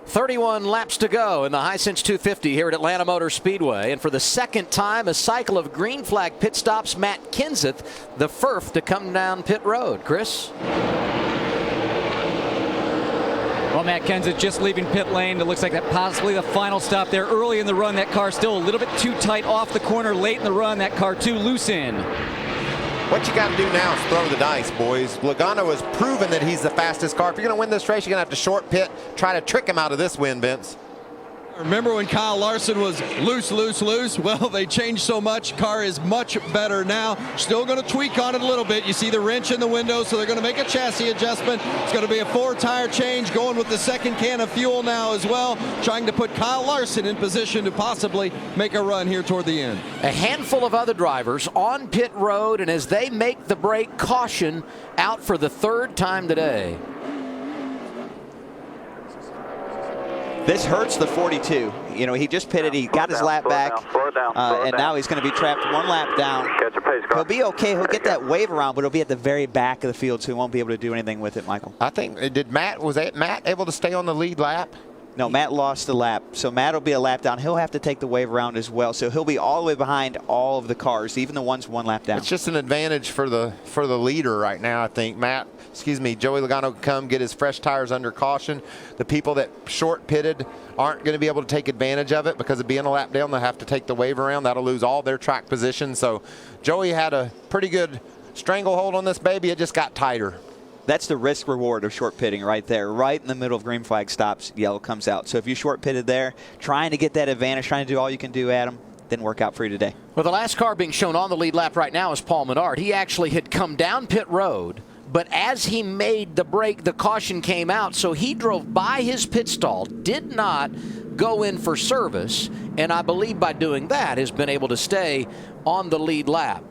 31 laps to go in the Hisense 250 here at Atlanta Motor Speedway. And for the second time, a cycle of green flag pit stops. Matt Kenseth, the first to come down pit road. Chris? Well, Matt Kenseth just leaving pit lane. It looks like that possibly the final stop there early in the run. That car still a little bit too tight off the corner late in the run. That car too loose in. What you got to do now is throw the dice, boys. Logano has proven that he's the fastest car. If you're going to win this race, you're going to have to short pit, try to trick him out of this win, Vince. Remember when Kyle Larson was loose? Well, they changed so much. Car is much better now. Still going to tweak on it a little bit. You see the wrench in the window, so they're going to make a chassis adjustment. It's going to be a 4-tire change, going with the second can of fuel now as well, trying to put Kyle Larson in position to possibly make a run here toward the end. A handful of other drivers on pit road, and as they make the break, caution out for the third time today. This hurts the 42. You know, he just pitted. He got his lap back. And now he's going to be trapped one lap down. He'll be okay. He'll get that wave around, but he'll be at the very back of the field, so he won't be able to do anything with it, Michael. I think, was Matt able to stay on the lead lap? No, Matt lost the lap. So Matt will be a lap down. He'll have to take the wave around as well. So he'll be all the way behind all of the cars, even the ones one lap down. It's just an advantage for the leader right now, I think. Joey Logano can come get his fresh tires under caution. The people that short pitted aren't going to be able to take advantage of it because of being a lap down. They'll have to take the wave around. That'll lose all their track position. So Joey had a pretty good stranglehold on this baby. It just got tighter. That's the risk reward of short pitting right there. Right in the middle of green flag stops, yellow comes out. So if you short pitted there, trying to get that advantage, trying to do all you can do, Adam, didn't work out for you today. Well, the last car being shown on the lead lap right now is Paul Menard. He actually had come down pit road, but as he made the break, the caution came out. So he drove by his pit stall, did not go in for service, and I believe by doing that has been able to stay on the lead lap.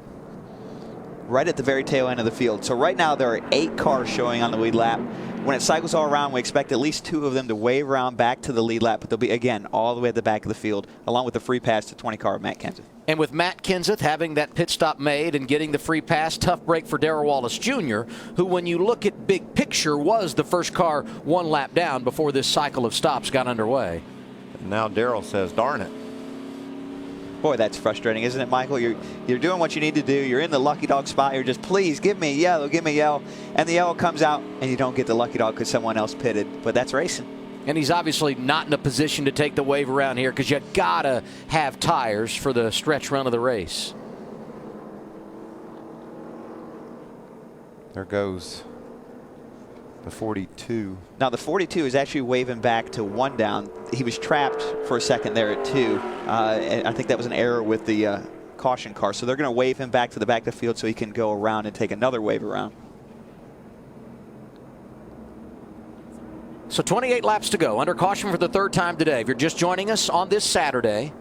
Right at the very tail end of the field. So right now there are 8 cars showing on the lead lap. When it cycles all around, we expect at least 2 of them to wave around back to the lead lap, but they'll be, again, all the way at the back of the field, along with the free pass to 20 car of Matt Kenseth. And with Matt Kenseth having that pit stop made and getting the free pass, tough break for Darrell Wallace Jr., who, when you look at big picture, was the first car one lap down before this cycle of stops got underway. And now Darrell says, darn it. Boy, that's frustrating, isn't it, Michael? You're doing what you need to do. You're in the lucky dog spot. You're just, please, give me a yellow, give me a yellow. And the yellow comes out, and you don't get the lucky dog because someone else pitted. But that's racing. And he's obviously not in a position to take the wave around here because you got to have tires for the stretch run of the race. There goes the 42. Now, the 42 is actually waving back to 1 down. He was trapped for a second there at 2. And I think that was an error with the caution car. So they're going to wave him back to the back of the field so he can go around and take another wave around. So 28 laps to go, under caution for the third time today. If you're just joining us on this Saturday,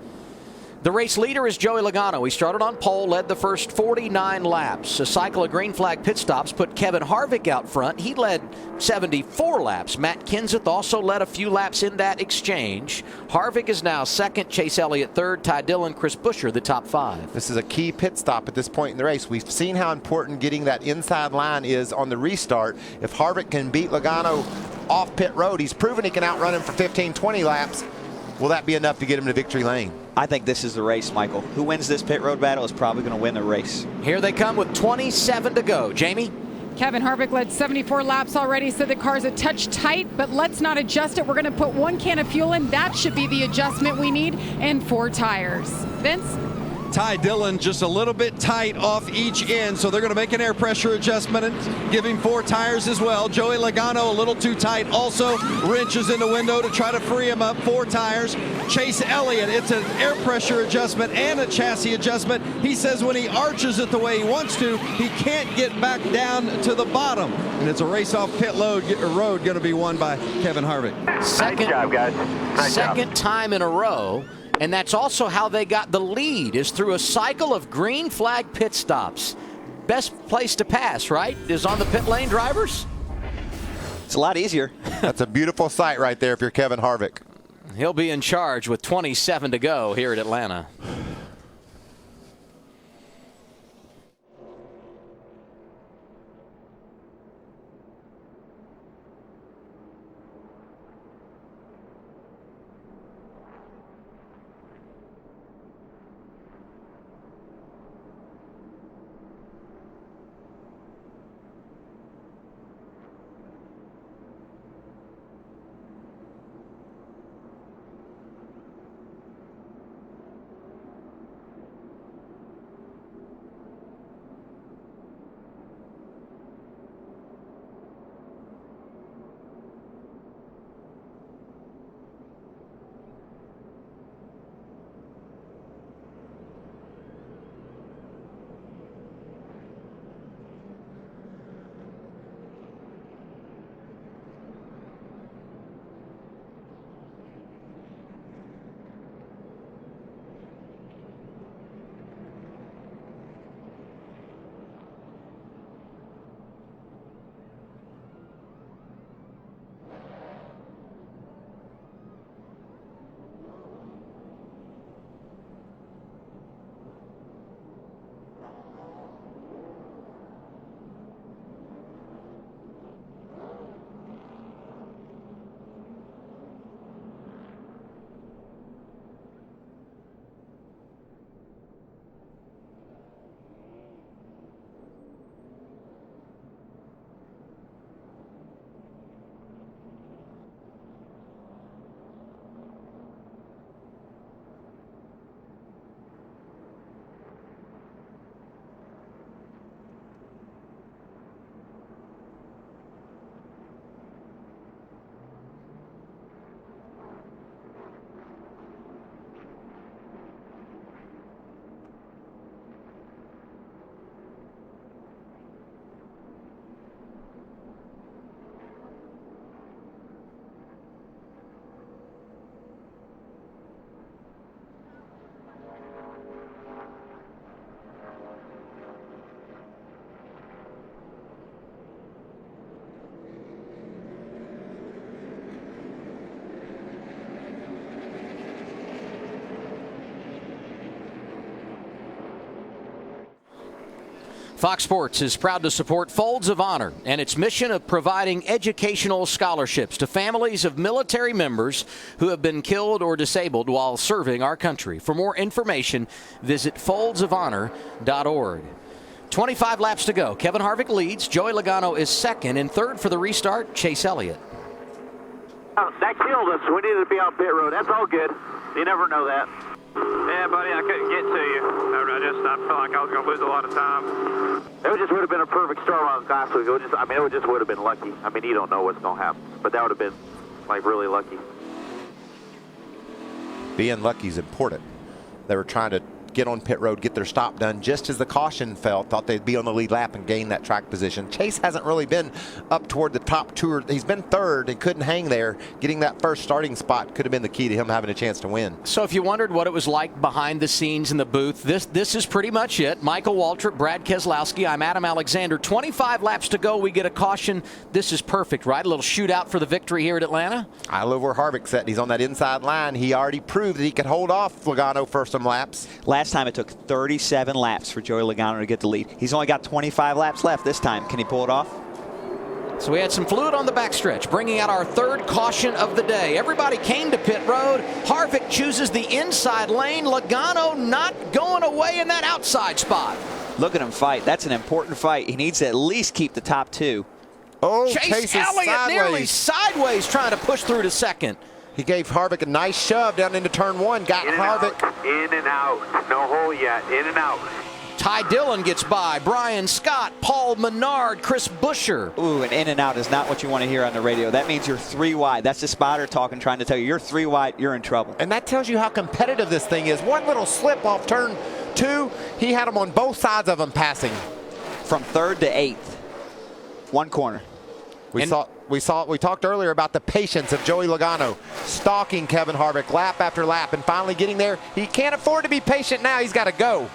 the race leader is Joey Logano. He started on pole, led the first 49 laps. A cycle of green flag pit stops put Kevin Harvick out front. He led 74 laps. Matt Kenseth also led a few laps in that exchange. Harvick is now second, Chase Elliott third, Ty Dillon, Chris Buescher the top 5. This is a key pit stop at this point in the race. We've seen how important getting that inside line is on the restart. If Harvick can beat Logano off pit road, he's proven he can outrun him for 15, 20 laps. Will that be enough to get him to victory lane? I think this is the race, Michael. Who wins this pit road battle is probably going to win the race. Here they come with 27 to go. Jamie? Kevin Harvick led 74 laps already, so the car's a touch tight, but let's not adjust it. We're going to put 1 can of fuel in. That should be the adjustment we need, and 4 tires. Vince? Ty Dillon just a little bit tight off each end, so they're going to make an air pressure adjustment and give him 4 tires as well. Joey Logano a little too tight also, wrenches in the window to try to free him up, 4 tires. Chase Elliott, it's an air pressure adjustment and a chassis adjustment. He says when he arches it the way he wants to, he can't get back down to the bottom. And it's a race off pit road going to be won by Kevin Harvick. Nice job, guys. Second time in a row. And that's also how they got the lead, is through a cycle of green flag pit stops. Best place to pass, right, is on the pit lane drivers? It's a lot easier. That's a beautiful sight right there if you're Kevin Harvick. He'll be in charge with 27 to go here at Atlanta. Fox Sports is proud to support Folds of Honor and its mission of providing educational scholarships to families of military members who have been killed or disabled while serving our country. For more information, visit foldsofhonor.org. 25 laps to go. Kevin Harvick leads. Joey Logano is second, and third for the restart, Chase Elliott. That killed us. We needed to be on pit road. That's all good. You never know that. Yeah, buddy, I couldn't get to you. I felt like I was going to lose a lot of time. It just would have been a perfect start on last week. It just would have been lucky. You don't know what's going to happen, but that would have been really lucky. Being lucky is important. They were trying to get on pit road, get their stop done just as the caution fell. Thought they'd be on the lead lap and gain that track position. Chase hasn't really been up toward the top two. He's been third and couldn't hang there. Getting that first starting spot could have been the key to him having a chance to win. So if you wondered what it was like behind the scenes in the booth, this is pretty much it. Michael Waltrip, Brad Keselowski, I'm Adam Alexander. 25 laps to go. We get a caution. This is perfect, right? A little shootout for the victory here at Atlanta. I love where Harvick's at. He's on that inside line. He already proved that he could hold off Logano for some laps. Last time it took 37 laps for Joey Logano to get the lead. He's only got 25 laps left this time. Can he pull it off? So we had some fluid on the backstretch, bringing out our third caution of the day. Everybody came to pit road. Harvick chooses the inside lane. Logano not going away in that outside spot. Look at him fight. That's an important fight. He needs to at least keep the top two. Oh, Chase Elliott nearly sideways trying to push through to second. He gave Harvick a nice shove down into turn one. Got Harvick. In and out. No hole yet. In and out. Ty Dillon gets by. Brian Scott, Paul Menard, Chris Buescher. Ooh, an in and out is not what you want to hear on the radio. That means you're 3 wide. That's the spotter talking, trying to tell you you're 3 wide, you're in trouble. And that tells you how competitive this thing is. One little slip off turn two, he had them on both sides of him passing. From third to eighth. One corner. We talked earlier about the patience of Joey Logano, stalking Kevin Harvick lap after lap and finally getting there. He can't afford to be patient now. He's got to go.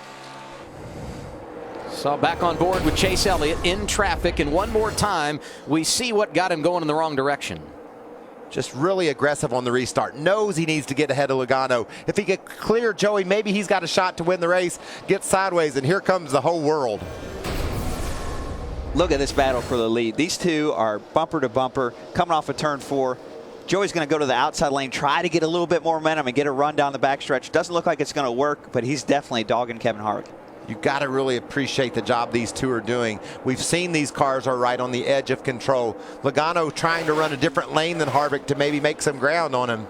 So back on board with Chase Elliott in traffic, and one more time we see what got him going in the wrong direction. Just really aggressive on the restart. Knows he needs to get ahead of Logano. If he could clear Joey, maybe he's got a shot to win the race. Get sideways, and here comes the whole world. Look at this battle for the lead. These two are bumper to bumper, coming off of turn 4. Joey's going to go to the outside lane, try to get a little bit more momentum and get a run down the backstretch. Doesn't look like it's going to work, but he's definitely dogging Kevin Harvick. You got to really appreciate the job these two are doing. We've seen these cars are right on the edge of control. Logano trying to run a different lane than Harvick to maybe make some ground on him.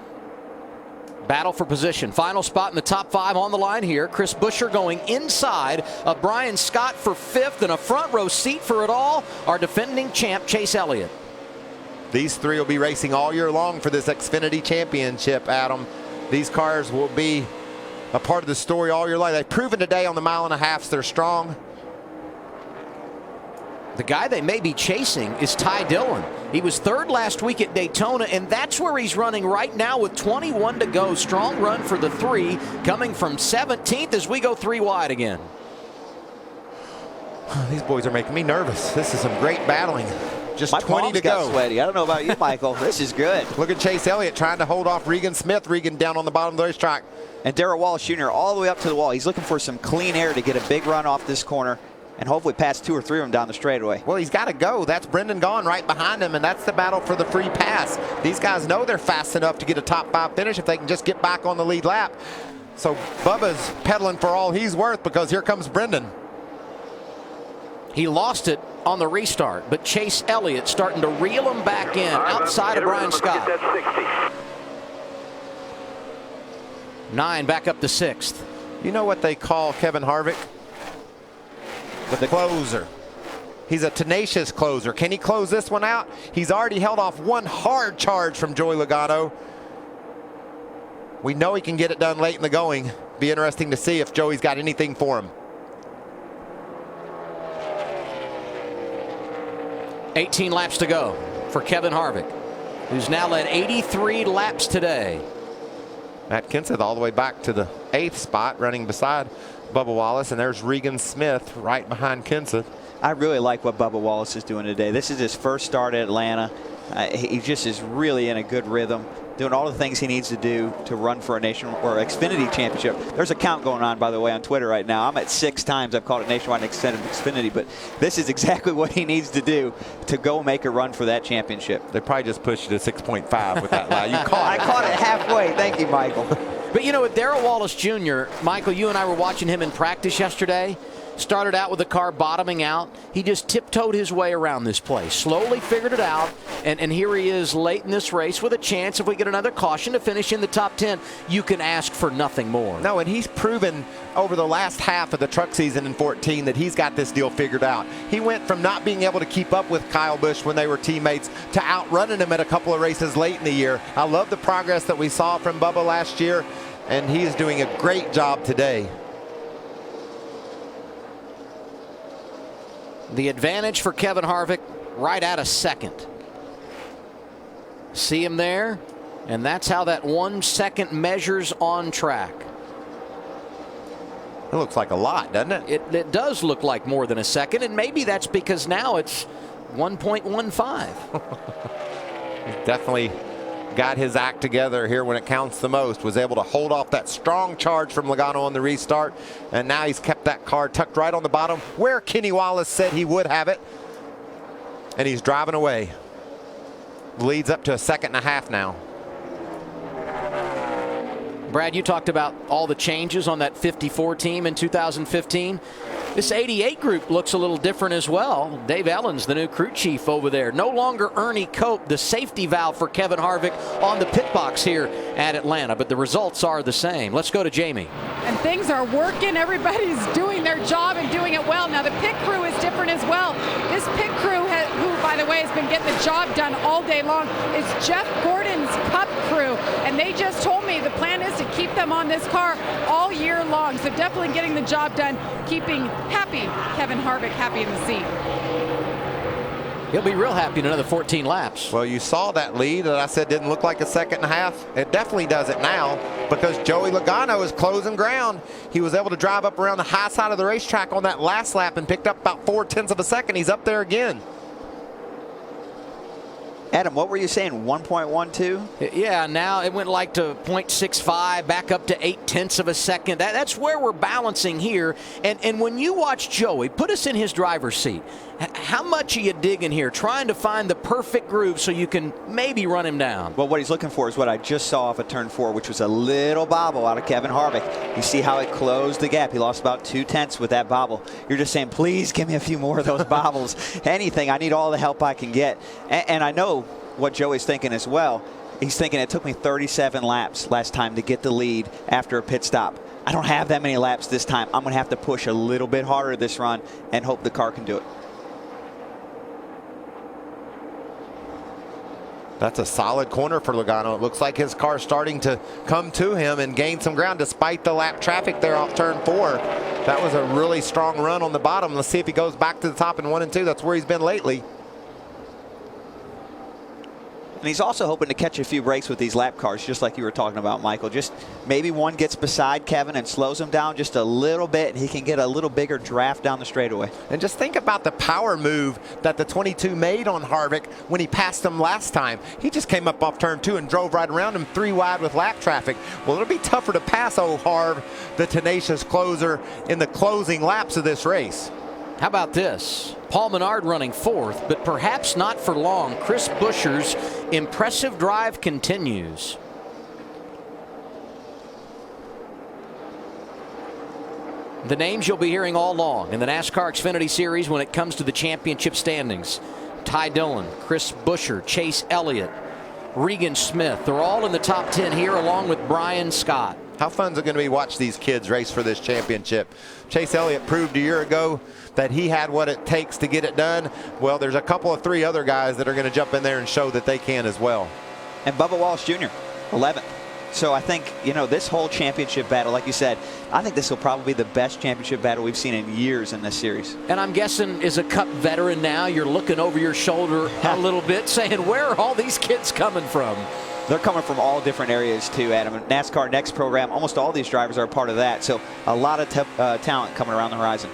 Battle for position. Final spot in the top 5 on the line here. Chris Buescher going inside of Brian Scott for 5th, and a front row seat for it all, our defending champ Chase Elliott. These three will be racing all year long for this Xfinity championship, Adam. These cars will be a part of the story all year long. They've proven today on the 1.5 miles they're strong. The guy they may be chasing is Ty Dillon. He was 3rd last week at Daytona, and that's where he's running right now with 21 to go. Strong run for the 3, coming from 17th as we go 3 wide again. These boys are making me nervous. This is some great battling. Just My 20 to got go. Sweaty. I don't know about you, Michael. This is good. Look at Chase Elliott trying to hold off Regan Smith. Regan down on the bottom of the racetrack. And Darrell Wallace Jr. all the way up to the wall. He's looking for some clean air to get a big run off this corner and hopefully pass 2 or 3 of them down the straightaway. Well, he's got to go. That's Brendan Gaughan right behind him, and that's the battle for the free pass. These guys know they're fast enough to get a top 5 finish if they can just get back on the lead lap. So Bubba's pedaling for all he's worth because here comes Brendan. He lost it on the restart, but Chase Elliott starting to reel him back in outside of Brian Scott. 9 back up to 6th. You know what they call Kevin Harvick? The closer. He's a tenacious closer. Can he close this one out? He's already held off one hard charge from Joey Logano. We know he can get it done late in the going. Be interesting to see if Joey's got anything for him. 18 laps to go for Kevin Harvick, who's now led 83 laps today. Matt Kenseth all the way back to the 8th spot, running beside Bubba Wallace, and there's Regan Smith right behind Kenseth. I really like what Bubba Wallace is doing today. This is his first start at Atlanta. He just is really in a good rhythm, doing all the things he needs to do to run for a Xfinity championship. There's a count going on, by the way, on Twitter right now. I'm at 6 times I've called it Nationwide Xfinity, but this is exactly what he needs to do to go make a run for that championship. They probably just pushed it to 6.5 with that lie. You caught I caught it halfway. Thank you, Michael. But you know, with Darrell Wallace Jr., Michael, you and I were watching him in practice yesterday. Started out with the car bottoming out. He just tiptoed his way around this place, slowly figured it out, and here he is late in this race with a chance, if we get another caution, to finish in the top 10. You can ask for nothing more. No, and he's proven over the last half of the truck season in 14 that he's got this deal figured out. He went from not being able to keep up with Kyle Busch when they were teammates to outrunning him at a couple of races late in the year. I love the progress that we saw from Bubba last year, and he is doing a great job today. The advantage for Kevin Harvick right at a second. See him there? And that's how that 1 second measures on track. It looks like a lot, doesn't it? It does look like more than a second, and maybe that's because now it's 1.15. He's definitely got his act together here when it counts the most. Was able to hold off that strong charge from Logano on the restart, and now he's kept that car tucked right on the bottom where Kenny Wallace said he would have it, and he's driving away. Leads up to a 1.5 seconds now. Brad, you talked about all the changes on that 54 team in 2015. This 88 group looks a little different as well. Dave Ellens, the new crew chief over there. No longer Ernie Cope, the safety valve for Kevin Harvick on the pit box here at Atlanta, but the results are the same. Let's go to Jamie. And things are working. Everybody's doing their job and doing it well. Now the pit crew is different as well. This pit crew, who by the way has been getting the job done all day long, is Jeff Gordon's Cup crew. And they just told me the plan is to keep them on this car all year long. So definitely getting the job done, keeping Kevin Harvick happy in the seat. He'll be real happy in another 14 laps. Well, you saw that lead that I said didn't look like a 1.5 seconds. It definitely does it now because Joey Logano is closing ground. He was able to drive up around the high side of the racetrack on that last lap and picked up about 0.4 seconds. He's up there again. Adam, what were you saying, 1.12? Yeah, now it went like to 0.65, back up to 0.8 seconds. That's where we're balancing here. And when you watch Joey, put us in his driver's seat. How much are you digging here, trying to find the perfect groove so you can maybe run him down? Well, what he's looking for is what I just saw off of turn 4, which was a little bobble out of Kevin Harvick. You see how it closed the gap. He lost about 0.2 with that bobble. You're just saying, please give me a few more of those bobbles. Anything. I need all the help I can get. And I know what Joey's thinking as well. He's thinking it took me 37 laps last time to get the lead after a pit stop. I don't have that many laps this time. I'm going to have to push a little bit harder this run and hope the car can do it. That's a solid corner for Logano. It looks like his car's starting to come to him and gain some ground despite the lap traffic there off turn 4. That was a really strong run on the bottom. Let's see if he goes back to the top in 1 and 2. That's where he's been lately. And he's also hoping to catch a few breaks with these lap cars, just like you were talking about, Michael. Just maybe one gets beside Kevin and slows him down just a little bit, and he can get a little bigger draft down the straightaway. And just think about the power move that the 22 made on Harvick when he passed him last time. He just came up off turn 2 and drove right around him 3 wide with lap traffic. Well, it'll be tougher to pass old Harv, the tenacious closer, in the closing laps of this race. How about this? Paul Menard running 4th, but perhaps not for long. Chris Buescher's impressive drive continues. The names you'll be hearing all along in the NASCAR Xfinity Series when it comes to the championship standings. Ty Dillon, Chris Buescher, Chase Elliott, Regan Smith. They're all in the top 10 here along with Brian Scott. How fun is it going to be to watch these kids race for this championship? Chase Elliott proved a year ago that he had what it takes to get it done. Well, there's a couple of 3 other guys that are going to jump in there and show that they can as well. And Bubba Wallace Jr., 11th. So I think, you know, this whole championship battle, like you said, I think this will probably be the best championship battle we've seen in years in this series. And I'm guessing as a Cup veteran now, you're looking over your shoulder a little bit saying, where are all these kids coming from? They're coming from all different areas too, Adam. NASCAR Next program, almost all these drivers are a part of that. So a lot of talent coming around the horizon.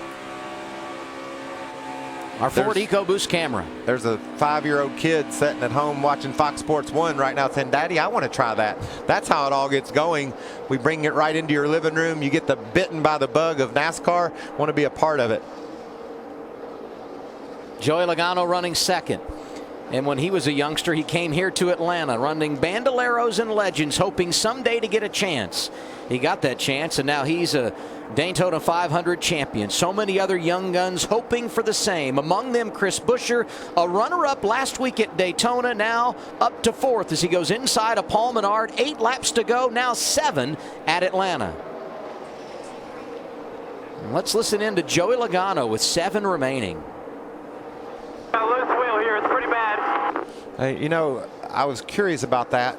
Our Ford EcoBoost camera. There's a 5-year-old kid sitting at home watching Fox Sports 1 right now saying, Daddy, I want to try that. That's how it all gets going. We bring it right into your living room. You get the bitten by the bug of NASCAR. Want to be a part of it. Joey Logano running second. And when he was a youngster, he came here to Atlanta running Bandoleros and Legends, hoping someday to get a chance. He got that chance, and now he's a Daytona 500 champion. So many other young guns hoping for the same. Among them, Chris Buescher, a runner-up last week at Daytona, now up to 4th as he goes inside of Paul Menard. 8 laps to go, now 7 at Atlanta. Let's listen in to Joey Logano with 7 remaining. Loose wheel here, it's pretty bad. You know, I was curious about that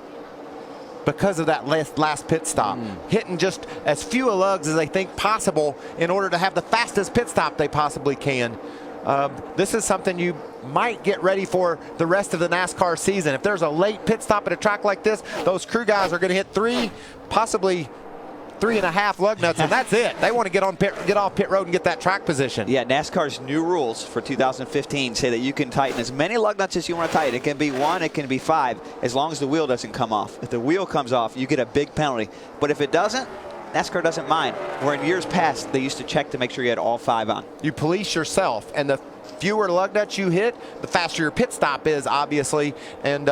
because of that last pit stop. Hitting just as few lugs as they think possible in order to have the fastest pit stop they possibly can. This is something you might get ready for the rest of the NASCAR season. If there's a late pit stop at a track like this, those crew guys are going to hit 3, possibly 3.5 lug nuts, and that's it. They want to get off pit road and get that track position. Yeah, NASCAR's new rules for 2015 say that you can tighten as many lug nuts as you want to tighten. It can be 1, it can be 5, as long as the wheel doesn't come off. If the wheel comes off, you get a big penalty. But if it doesn't, NASCAR doesn't mind. Where in years past, they used to check to make sure you had all 5 on. You police yourself, and the fewer lug nuts you hit, the faster your pit stop is, obviously, and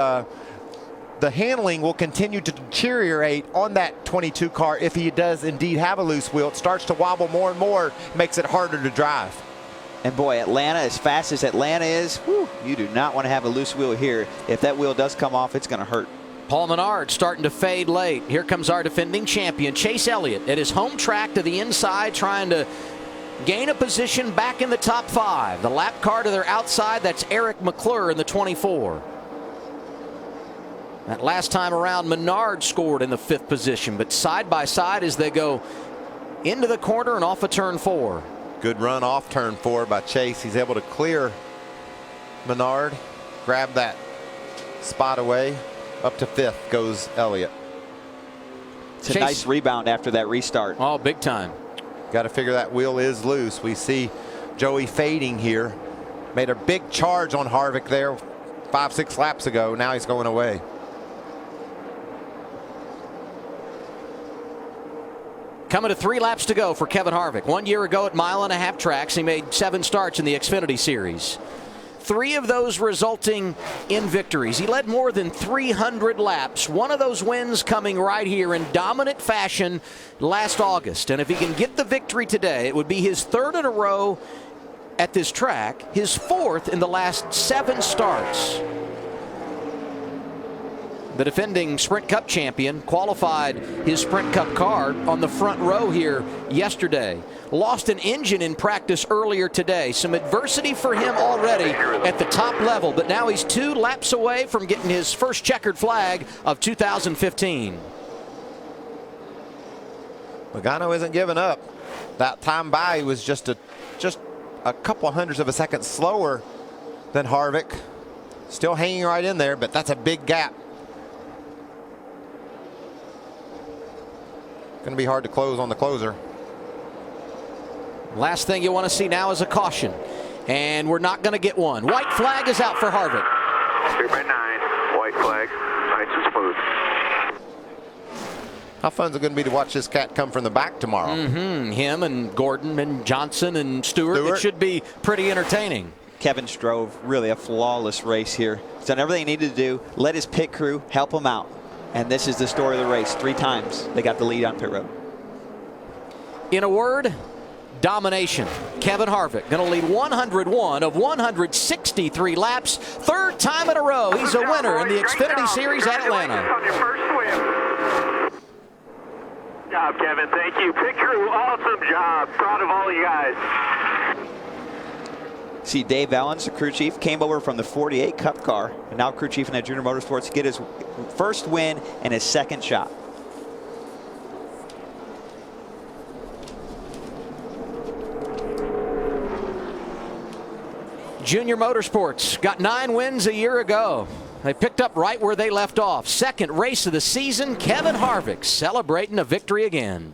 the handling will continue to deteriorate on that 22 car if he does indeed have a loose wheel. It starts to wobble more and more, makes it harder to drive. And boy, Atlanta, as fast as Atlanta is, whew, you do not want to have a loose wheel here. If that wheel does come off, it's going to hurt. Paul Menard starting to fade late. Here comes our defending champion, Chase Elliott, at his home track to the inside, trying to gain a position back in the top 5. The lap car to their outside, that's Eric McClure in the 24. That last time around, Menard scored in the 5th position, but side by side as they go into the corner and off of turn 4. Good run off turn 4 by Chase. He's able to clear Menard, grab that spot away. Up to 5th goes Elliott. It's a nice rebound after that restart. Oh, big time. Got to figure that wheel is loose. We see Joey fading here. Made a big charge on Harvick there 5-6 laps ago. Now he's going away. Coming to 3 laps to go for Kevin Harvick. 1 year ago at 1.5-mile tracks, he made 7 starts in the Xfinity Series. 3 of those resulting in victories. He led more than 300 laps. One of those wins coming right here in dominant fashion last August. And if he can get the victory today, it would be his 3rd in a row at this track, his 4th in the last 7 starts. The defending Sprint Cup champion qualified his Sprint Cup car on the front row here yesterday. Lost an engine in practice earlier today. Some adversity for him already at the top level, but now he's 2 laps away from getting his first checkered flag of 2015. Logano isn't giving up. That time by, he was just a couple hundredths of a second slower than Harvick. Still hanging right in there, but that's a big gap. Going to be hard to close on the closer. Last thing you want to see now is a caution, and we're not going to get one. White flag is out for Harvick. 3 by 9, white flag, nice and smooth. How fun is it going to be to watch this cat come from the back tomorrow? Him and Gordon and Johnson and Stewart. It should be pretty entertaining. Kevin drove really a flawless race here. He's done everything he needed to do. Let his pit crew help him out. And this is the story of the race. 3 times they got the lead on pit road. In a word, domination. Kevin Harvick going to lead 101 of 163 laps. 3rd time in a row. He's a winner in the Xfinity Series at Atlanta. On your first win. Good job, Kevin. Thank you. Pit crew, awesome job. Proud of all you guys. See, Dave Ellens, the crew chief, came over from the 48 Cup car, and now crew chief in that Junior Motorsports, to get his first win and his 2nd shot. Junior Motorsports got 9 wins a year ago. They picked up right where they left off. 2nd race of the season, Kevin Harvick celebrating a victory again.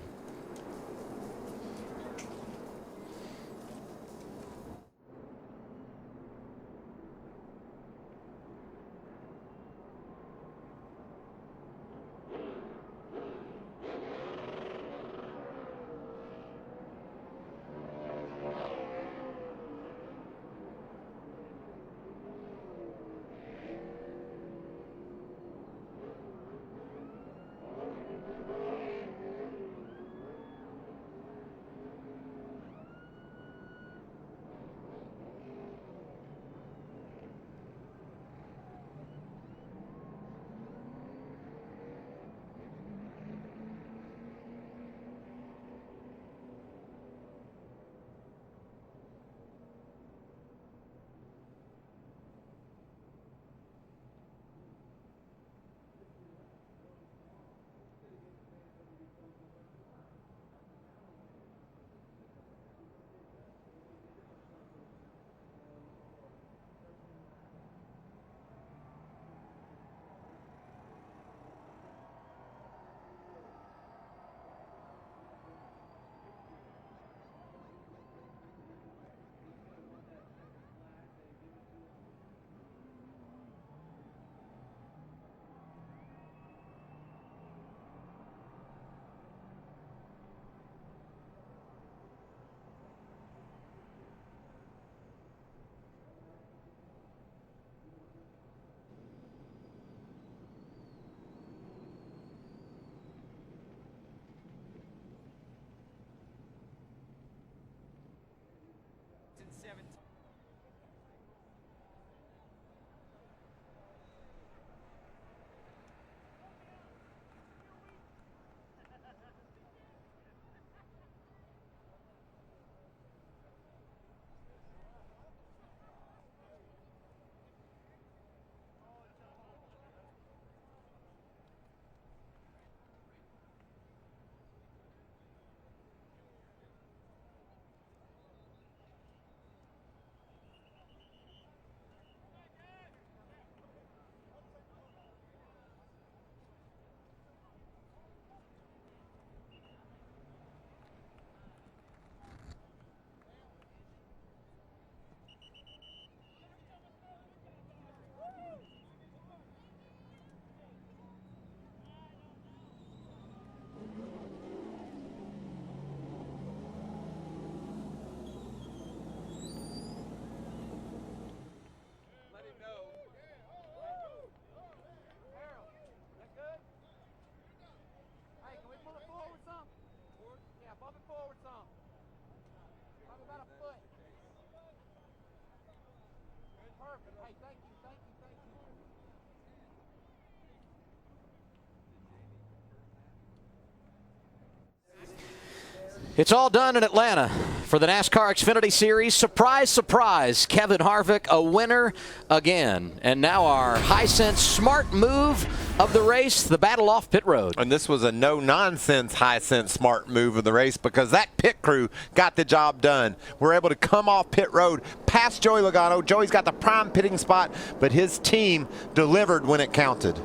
It's all done in Atlanta for the NASCAR Xfinity Series. Surprise, surprise, Kevin Harvick, a winner again. And now our Hisense smart move of the race, the battle off pit road. And this was a no-nonsense Hisense smart move of the race because that pit crew got the job done. We're able to come off pit road past Joey Logano. Joey's got the prime pitting spot, but his team delivered when it counted.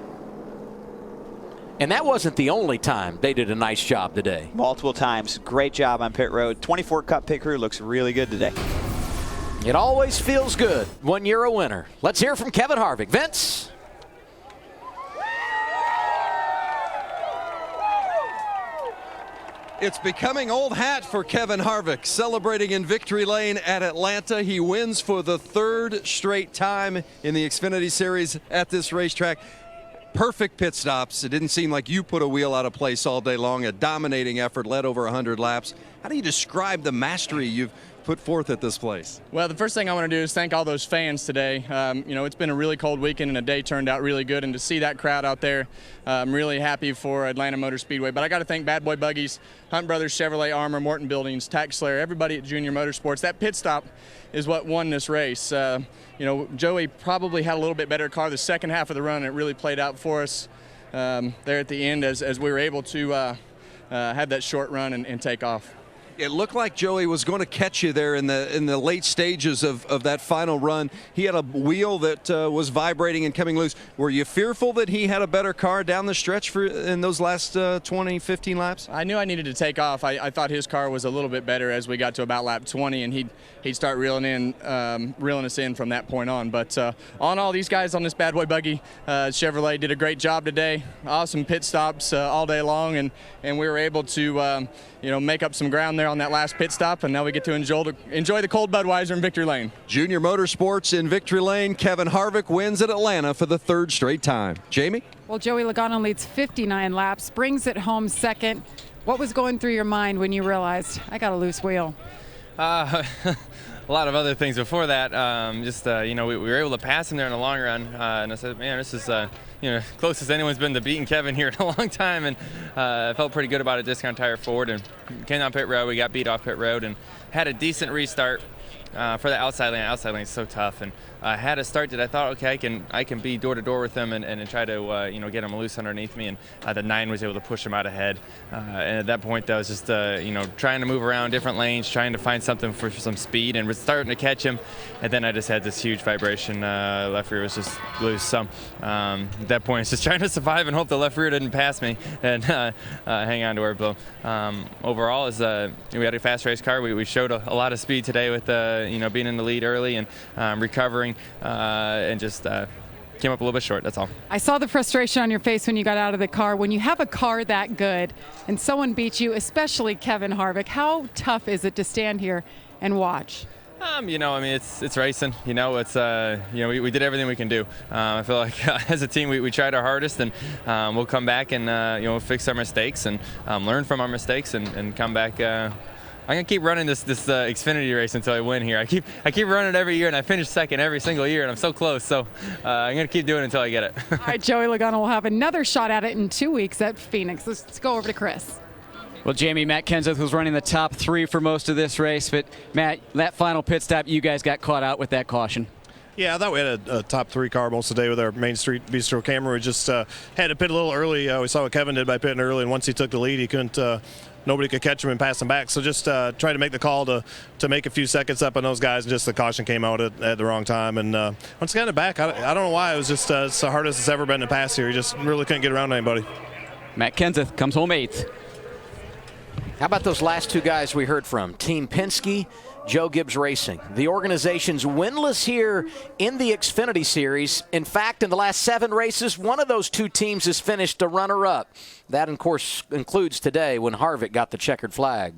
And that wasn't the only time they did a nice job today. Multiple times. Great job on pit road. 24 Cup pit crew looks really good today. It always feels good when you're a winner. Let's hear from Kevin Harvick. Vince? It's becoming old hat for Kevin Harvick, celebrating in victory lane at Atlanta. He wins for the third straight time in the Xfinity Series at this racetrack. Perfect pit stops. It didn't seem like you put a wheel out of place all day long. A dominating effort, led over 100 laps. How do you describe the mastery you've put forth at this place? Well, the first thing I want to do is thank all those fans today. You know, it's been a really cold weekend and the day turned out really good, and to see that crowd out there, I'm really happy for Atlanta Motor Speedway. But I got to thank Bad Boy Buggies, Hunt Brothers Chevrolet, Armor, Morton Buildings, Tax Slayer, everybody at Junior Motorsports. That pit stop is what won this race. You know, Joey probably had a little bit better car the second half of the run, and it really played out for us there at the end as we were able to have that short run and take off. It looked like Joey was going to catch you there in the late stages of that final run. He had a wheel that was vibrating and coming loose. Were you fearful that he had a better car down the stretch in those last 20, 15 laps? I knew I needed to take off. I thought his car was a little bit better as we got to about lap 20, and he'd start reeling us in from that point on. But on all, these guys on this Bad Boy Buggy Chevrolet did a great job today. Awesome pit stops all day long, and we were able to you know, make up some ground there on that last pit stop, and now we get to enjoy the cold Budweiser in victory lane. Junior Motorsports in victory lane. Kevin Harvick wins at Atlanta for the third straight time. Jamie? Well, Joey Logano leads 59 laps, brings it home second. What was going through your mind when you realized, I got a loose wheel? A lot of other things before that. You know, we were able to pass him there in the long run, and I said, man, this is you know, closest anyone's been to beating Kevin here in a long time, and I felt pretty good about it. Discount tire forward and came down pit road. We got beat off pit road and had a decent restart for the outside lane. Outside lane is so tough, and had a start that I thought, okay, I can be door to door with him and try to you know, get him loose underneath me, and the 9 was able to push him out ahead. And at that point, I was just you know, trying to move around different lanes, trying to find something for some speed, and was starting to catch him. And then I just had this huge vibration. Left rear was just loose. So at that point, it's just trying to survive and hope the left rear didn't pass me and hang on to her. But overall, is we had a fast race car. We showed a lot of speed today with you know, being in the lead early and recovering. And just came up a little bit short, that's all. I saw the frustration on your face when you got out of the car. When you have a car that good and someone beats you, especially Kevin Harvick, how tough is it to stand here and watch? You know, I mean, it's racing. You know, it's you know, we did everything we can do. I feel like as a team, we tried our hardest, and we'll come back and you know, fix our mistakes and learn from our mistakes and come back. I'm gonna keep running this Xfinity race until I win here. I keep running it every year, and I finish second every single year, and I'm so close. So I'm gonna keep doing it until I get it. All right, Joey Logano will have another shot at it in 2 weeks at Phoenix. Let's go over to Chris. Well, Jamie, Matt Kenseth was running the top 3 for most of this race, but Matt, that final pit stop, you guys got caught out with that caution. Yeah, I thought we had a top 3 car most of the day with our Main Street Bistro camera. We just had to pit a little early. We saw what Kevin did by pitting early, and once he took the lead, he couldn't. Nobody could catch him and pass him back. So just tried to make the call to make a few seconds up on those guys, and just the caution came out at the wrong time. And once again, back, I don't know why. It was just it's the hardest it's ever been to pass here. He just really couldn't get around anybody. Matt Kenseth comes home 8th. How about those last 2 guys we heard from? Team Penske, Joe Gibbs Racing. The organization's winless here in the Xfinity Series. In fact, in the last 7 races, one of those 2 teams has finished a runner-up. That, of course, includes today when Harvick got the checkered flag.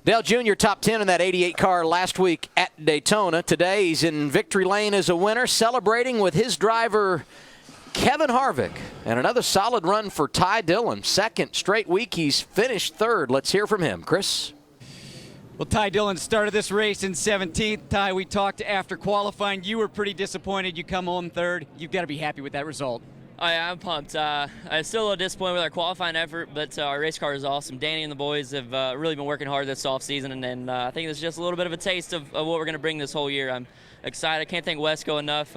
Dale Jr. top 10 in that 88 car last week at Daytona. Today he's in victory lane as a winner, celebrating with his driver Kevin Harvick. And another solid run for Ty Dillon. Second straight week he's finished third. Let's hear from him. Chris? Well, Ty Dillon started this race in 17th. Ty, we talked after qualifying. You were pretty disappointed. You come home third. You've got to be happy with that result. Oh, yeah, I'm pumped. I'm still a little disappointed with our qualifying effort, but our race car is awesome. Danny and the boys have really been working hard this offseason, and I think it's just a little bit of a taste of what we're going to bring this whole year. I'm excited. I can't thank Wesco enough.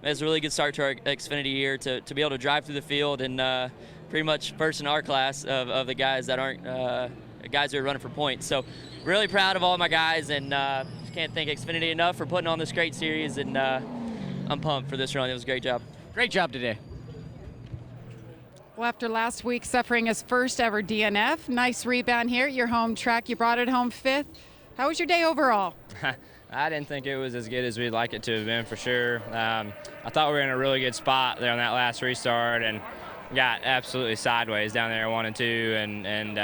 It's a really good start to our Xfinity year to be able to drive through the field and pretty much first in our class of the guys that aren't guys who are running for points. So really proud of all my guys, and can't thank Xfinity enough for putting on this great series, and I'm pumped for this run. It was a great job. Great job today. Well, after last week suffering his first ever DNF, nice rebound here at your home track. You brought it home 5th. How was your day overall? I didn't think it was as good as we'd like it to have been, for sure. I thought we were in a really good spot there on that last restart and got absolutely sideways down there at 1 and 2, and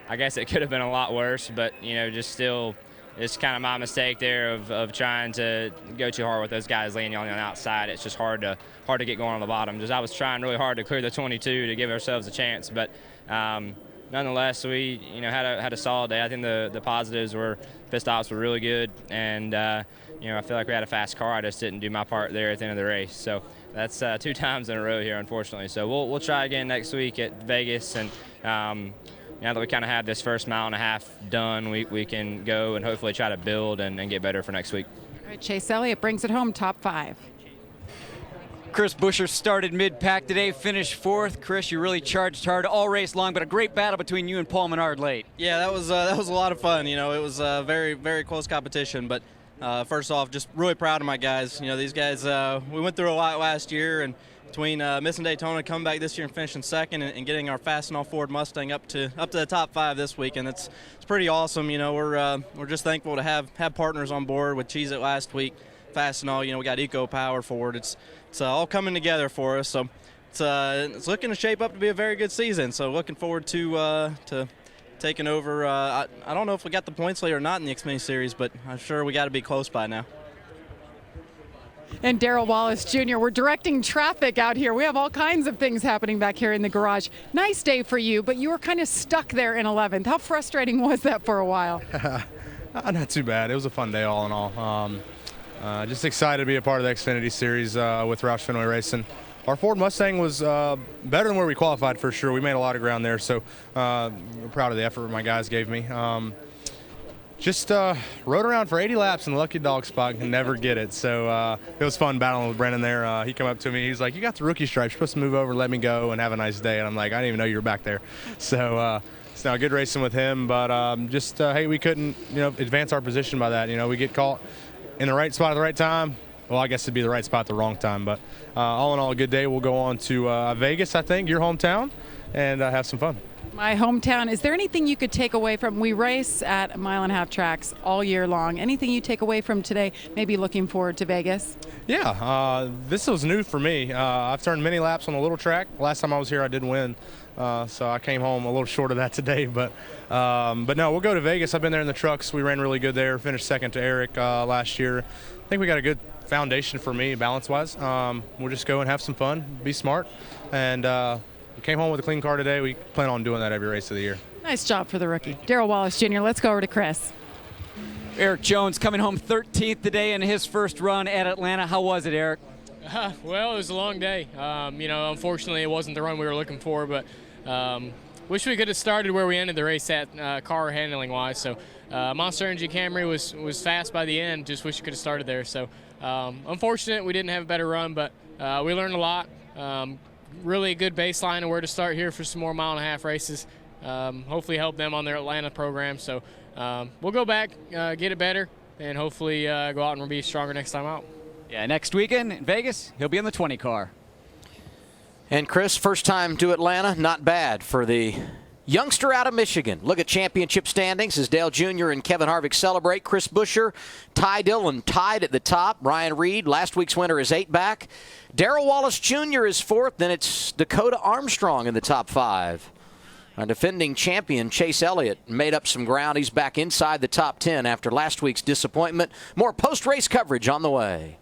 I guess it could have been a lot worse, but, you know, just still it's kind of my mistake there of trying to go too hard with those guys leaning on the outside. It's just hard to get going on the bottom. Just I was trying really hard to clear the 22 to give ourselves a chance, but nonetheless, we had a solid day. I think the positives were pit stops were really good, and I feel like we had a fast car. I just didn't do my part there at the end of the race. So that's 2 times in a row here, unfortunately. So we'll try again next week at Vegas, and now that we kind of have this first mile and a half done, we can go and hopefully try to build and get better for next week. All right, Chase Elliott brings it home, top 5. Chris Buescher started mid-pack today, finished 4th. Chris, you really charged hard all race long, but a great battle between you and Paul Menard late. Yeah, that was a lot of fun. It was a very, very close competition. But first off, just really proud of my guys. These guys, we went through a lot last year, and between missing Daytona, coming back this year and finishing second, and getting our Fastenal Ford Mustang up to the top 5 this week, and it's pretty awesome. We're just thankful to have partners on board with Cheez-It last week. Fastenal, we got Eco Power Ford. It's all coming together for us. So it's looking to shape up to be a very good season. So looking forward to taking over. I don't know if we got the points lead or not in the Xfinity Series, but I'm sure we got to be close by now. And Darrell Wallace Jr., we're directing traffic out here. We have all kinds of things happening back here in the garage. Nice day for you, but you were kind of stuck there in 11th. How frustrating was that for a while? Not too bad. It was a fun day all in all. Just excited to be a part of the Xfinity Series with Roush Fenway Racing. Our Ford Mustang was better than where we qualified for sure. We made a lot of ground there, so we're proud of the effort my guys gave me. Just rode around for 80 laps in the lucky dog spot and never get it. So it was fun battling with Brennan there. He came up to me. He was like, "You got the rookie stripes. You're supposed to move over, let me go, and have a nice day." And I'm like, "I didn't even know you were back there." So it's now good racing with him. But hey, we couldn't advance our position by that. We get caught in the right spot at the right time. Well, I guess it'd be the right spot at the wrong time. But all in all, a good day. We'll go on to Vegas, I think, your hometown, and have some fun. My hometown. Is there anything you could take away from? We race at 1.5 mile tracks all year long. Anything you take away from today, maybe looking forward to Vegas? Yeah, this was new for me. I've turned many laps on a little track. Last time I was here, I did win. So I came home a little short of that today. But no, we'll go to Vegas. I've been there in the trucks. We ran really good there. Finished second to Eric last year. I think we got a good foundation for me balance-wise. We'll just go and have some fun, be smart, and we came home with a clean car today. We plan on doing that every race of the year. Nice job for the rookie. Darrell Wallace Jr., let's go over to Chris. Eric Jones coming home 13th today in his first run at Atlanta. How was it, Eric? Well, it was a long day. Unfortunately, it wasn't the run we were looking for, but wish we could have started where we ended the race at car handling-wise. So Monster Energy Camry was fast by the end. Just wish we could have started there. So unfortunate we didn't have a better run, but we learned a lot. Really a good baseline of where to start here for some more 1.5 mile races. Hopefully help them on their Atlanta program. So we'll go back, get it better, and hopefully go out and be stronger next time out. Yeah, next weekend in Vegas, he'll be in the 20 car. And Chris, first time to Atlanta, not bad for the youngster out of Michigan. Look at championship standings as Dale Jr. and Kevin Harvick celebrate. Chris Buescher, Ty Dillon tied at the top. Ryan Reed, last week's winner, is 8 back. Darrell Wallace Jr. is 4th. Then it's Dakota Armstrong in the top 5. Our defending champion, Chase Elliott, made up some ground. He's back inside the top 10 after last week's disappointment. More post-race coverage on the way.